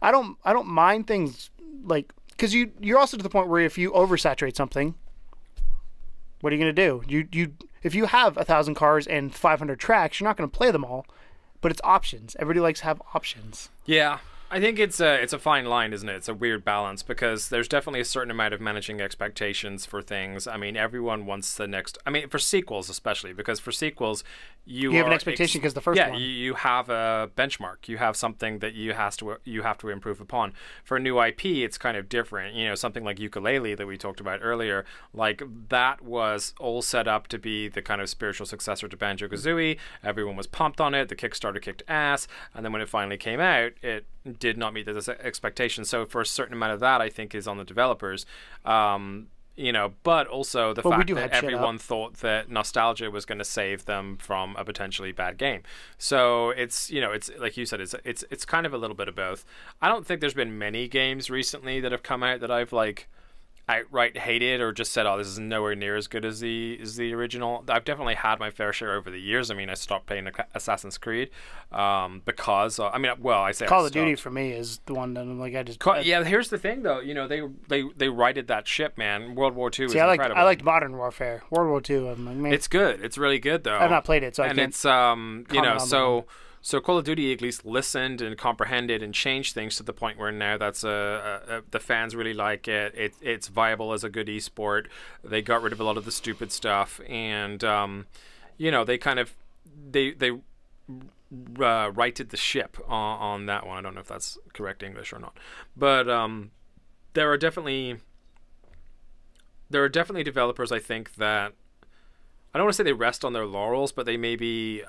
Speaker 2: I don't mind things like, because you're also to the point where if you oversaturate something, what are you gonna do? You if you have 1,000 cars and 500 tracks, you're not gonna play them all, but it's options. Everybody likes to have options.
Speaker 1: Yeah. I think it's a fine line, isn't it? It's a weird balance because there's definitely a certain amount of managing expectations for things. I mean, everyone wants the next. I mean, for sequels especially, because for sequels, you
Speaker 2: have an expectation because the first one.
Speaker 1: Yeah, you have a benchmark. You have something that you have to improve upon. For a new IP, it's kind of different. You know, something like Yooka-Laylee that we talked about earlier, like that was all set up to be the kind of spiritual successor to Banjo-Kazooie. Everyone was pumped on it. The Kickstarter kicked ass, and then when it finally came out, it did not meet those expectations. So for a certain amount of that, I think is on the developers. You know, but also the fact that everyone thought that nostalgia was going to save them from a potentially bad game. So it's, you know, it's like you said, it's kind of a little bit of both. I don't think there's been many games recently that have come out that I've like outright hated or just said, oh, this is nowhere near as good as the original. I've definitely had my fair share over the years. I mean, I stopped playing Assassin's Creed because I mean, well, I say
Speaker 2: Call of Duty for me is the one that I'm like,
Speaker 1: yeah, here's the thing though, you know, they righted that ship, man. World War II is
Speaker 2: incredible. I liked Modern Warfare. World War II, I'm like, man,
Speaker 1: it's good. It's really good though.
Speaker 2: I've not played it, so
Speaker 1: and
Speaker 2: I can't.
Speaker 1: It's you know, so Call of Duty at least listened and comprehended and changed things to the point where now that's the fans really like it. It's viable as a good esport. They got rid of a lot of the stupid stuff, and you know, they kind of they righted the ship on that one. I don't know if that's correct English or not, but there are definitely developers, I think, that I don't want to say they rest on their laurels, but they maybe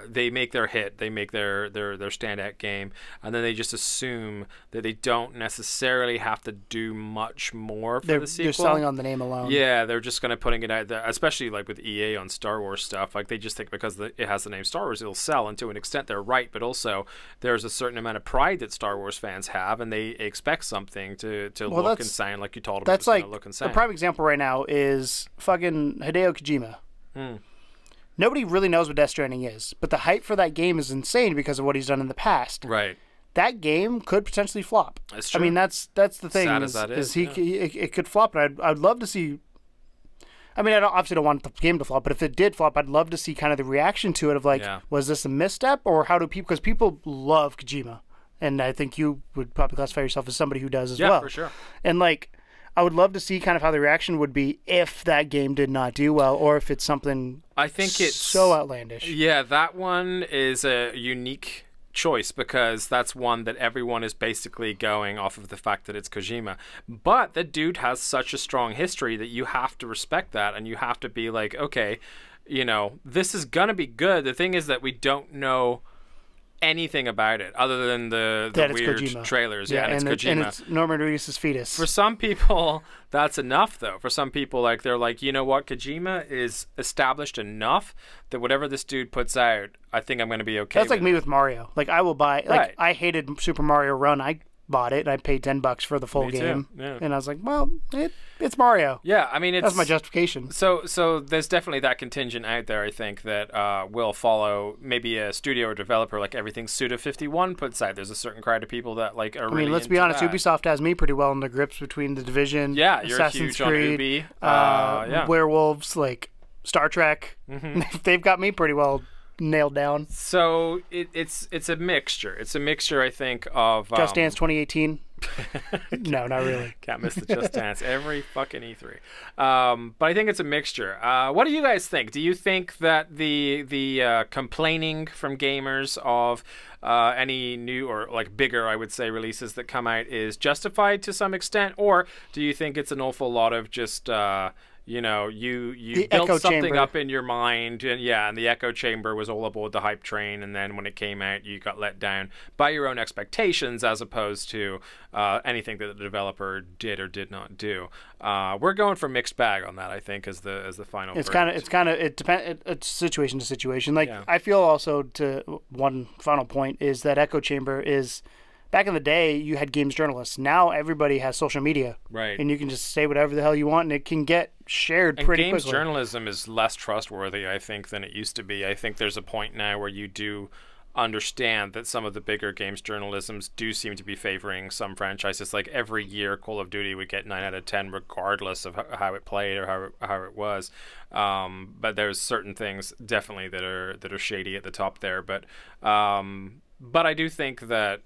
Speaker 1: they make their hit, they make their standout game, and then they just assume that they don't necessarily have to do much more for the sequel.
Speaker 2: They're selling on the name alone.
Speaker 1: Yeah, they're just going to putting it out there, especially like with EA on Star Wars stuff. Like they just think because it has the name Star Wars, it'll sell, and to an extent they're right, but also there's a certain amount of pride that Star Wars fans have, and they expect something to look and sound like you told them.
Speaker 2: That's like look and sound. A prime example right now is fucking Hideo Kojima. Nobody really knows what Death Stranding is, but the hype for that game is insane because of what he's done in the past.
Speaker 1: Right.
Speaker 2: That game could potentially flop.
Speaker 1: That's true.
Speaker 2: I mean, that's the thing.
Speaker 1: Sad as that is,
Speaker 2: it could flop, and I'd love to see. I mean, obviously don't want the game to flop, but if it did flop, I'd love to see kind of the reaction to it of like, was this a misstep, or how do people? Because people love Kojima, and I think you would probably classify yourself as somebody who does as well.
Speaker 1: Yeah, for sure.
Speaker 2: And like, I would love to see kind of how the reaction would be if that game did not do well, or if it's something
Speaker 1: I think it's
Speaker 2: so outlandish.
Speaker 1: Yeah, that one is a unique choice because that's one that everyone is basically going off of the fact that it's Kojima. But the dude has such a strong history that you have to respect that, and you have to be like, okay, you know, this is going to be good. The thing is that we don't know anything about it other than the weird
Speaker 2: Kojima.
Speaker 1: Trailers. Yeah, and it's Kojima.
Speaker 2: And it's Norman Reedus' fetus.
Speaker 1: For some people, that's enough, though. For some people, like they're like, you know what? Kojima is established enough that whatever this dude puts out, I think I'm going to be okay
Speaker 2: That's
Speaker 1: with
Speaker 2: like me with Mario. Like, I will buy... Like, I hated Super Mario Run. I bought it, and I paid $10 for the full game.
Speaker 1: Yeah.
Speaker 2: And I was like, well, it's Mario.
Speaker 1: Yeah, I mean,
Speaker 2: that's my justification.
Speaker 1: So there's definitely that contingent out there, I think, that will follow maybe a studio or developer like everything Suda51 puts out. There's a certain crowd of people that like are really
Speaker 2: let's be honest,
Speaker 1: that.
Speaker 2: Ubisoft has me pretty well in the grips between The Division,
Speaker 1: you're
Speaker 2: Assassin's
Speaker 1: huge
Speaker 2: Creed,
Speaker 1: on Ubi.
Speaker 2: Werewolves, like Star Trek. Mm-hmm. They've got me pretty well nailed down.
Speaker 1: So it's a mixture. It's a mixture, I think, of
Speaker 2: Just Dance 2018. No, not really.
Speaker 1: Can't miss the Just Dance every fucking E3. But I think it's a mixture. What do you guys think? Do you think that the complaining from gamers of any new or like bigger, I would say, releases that come out is justified to some extent, or do you think it's an awful lot of just you know, you built something up in your mind, and the echo chamber was all aboard the hype train, and then when it came out, you got let down by your own expectations as opposed to anything that the developer did or did not do. We're going for mixed bag on that, I think, as the final.
Speaker 2: It depends. It's situation to situation. Like I feel also to one final point is that echo chamber is. Back in the day, you had games journalists. Now everybody has social media.
Speaker 1: Right. And
Speaker 2: you can just say whatever the hell you want, and it can get shared pretty quickly.
Speaker 1: Games journalism is less trustworthy, I think, than it used to be. I think there's a point now where you do understand that some of the bigger games journalisms do seem to be favoring some franchises. Like every year, Call of Duty would get 9 out of 10 regardless of how it played or how it was. But there's certain things definitely that are shady at the top there. But I do think that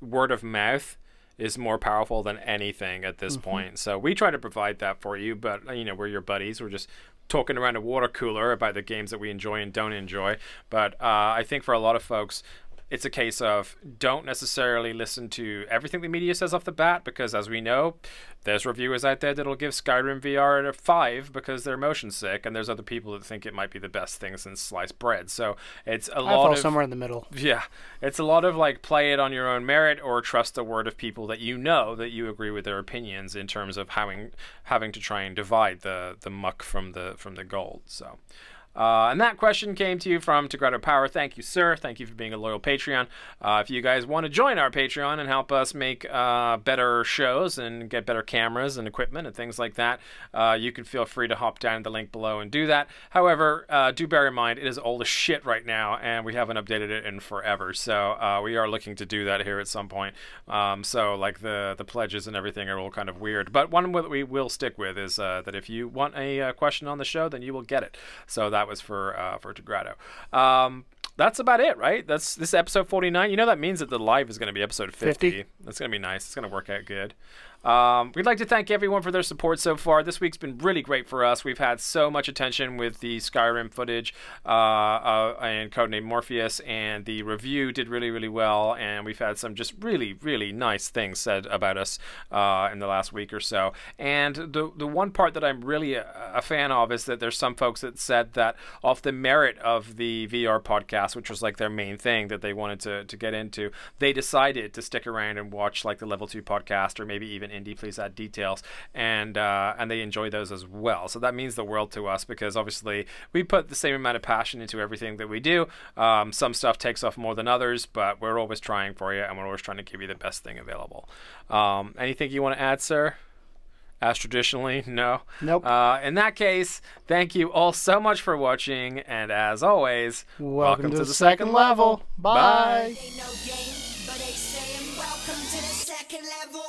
Speaker 1: word of mouth is more powerful than anything at this point. So we try to provide that for you, but we're your buddies. We're just talking around a water cooler about the games that we enjoy and don't enjoy. But I think for a lot of folks, it's a case of don't necessarily listen to everything the media says off the bat, because as we know, there's reviewers out there that'll give Skyrim VR a 5 because they're motion sick, and there's other people that think it might be the best thing since sliced bread. So it's a lot of
Speaker 2: somewhere in the middle.
Speaker 1: Yeah, it's a lot of like play it on your own merit or trust the word of people that that you agree with their opinions in terms of having to try and divide the muck from the gold. So. And that question came to you from Tegrado Power. Thank you, sir. Thank you for being a loyal Patreon. If you guys want to join our Patreon and help us make better shows and get better cameras and equipment and things like that, you can feel free to hop down the link below and do that. However, do bear in mind, it is old as shit right now, and we haven't updated it in forever. So we are looking to do that here at some point. So like the pledges and everything are all kind of weird. But one that we will stick with is that if you want a question on the show, then you will get it. So that was for Tegrado. That's about it, right? This is episode 49. That means that the live is going to be episode 50. That's going to be nice. It's going to work out good. We'd like to thank everyone for their support so far. This week's been really great for us. We've had so much attention with the Skyrim footage and Codename Morpheus, and the review did really, really well, and we've had some just really, really nice things said about us in the last week or so. And the one part that I'm really a fan of is that there's some folks that said that off the merit of the VR podcast, which was like their main thing that they wanted to get into, they decided to stick around and watch like the Level 2 podcast, or maybe even Indie Please Add Details, and they enjoy those as well. So that means the world to us, because obviously we put the same amount of passion into everything that we do. Some stuff takes off more than others, but we're always trying for you, and we're always trying to give you the best thing available. Anything you want to add, sir? As traditionally, no.
Speaker 2: Nope.
Speaker 1: In that case, thank you all so much for watching, and as always,
Speaker 2: welcome to the second level. Bye.
Speaker 3: Ain't no game, but they saying welcome to the second level.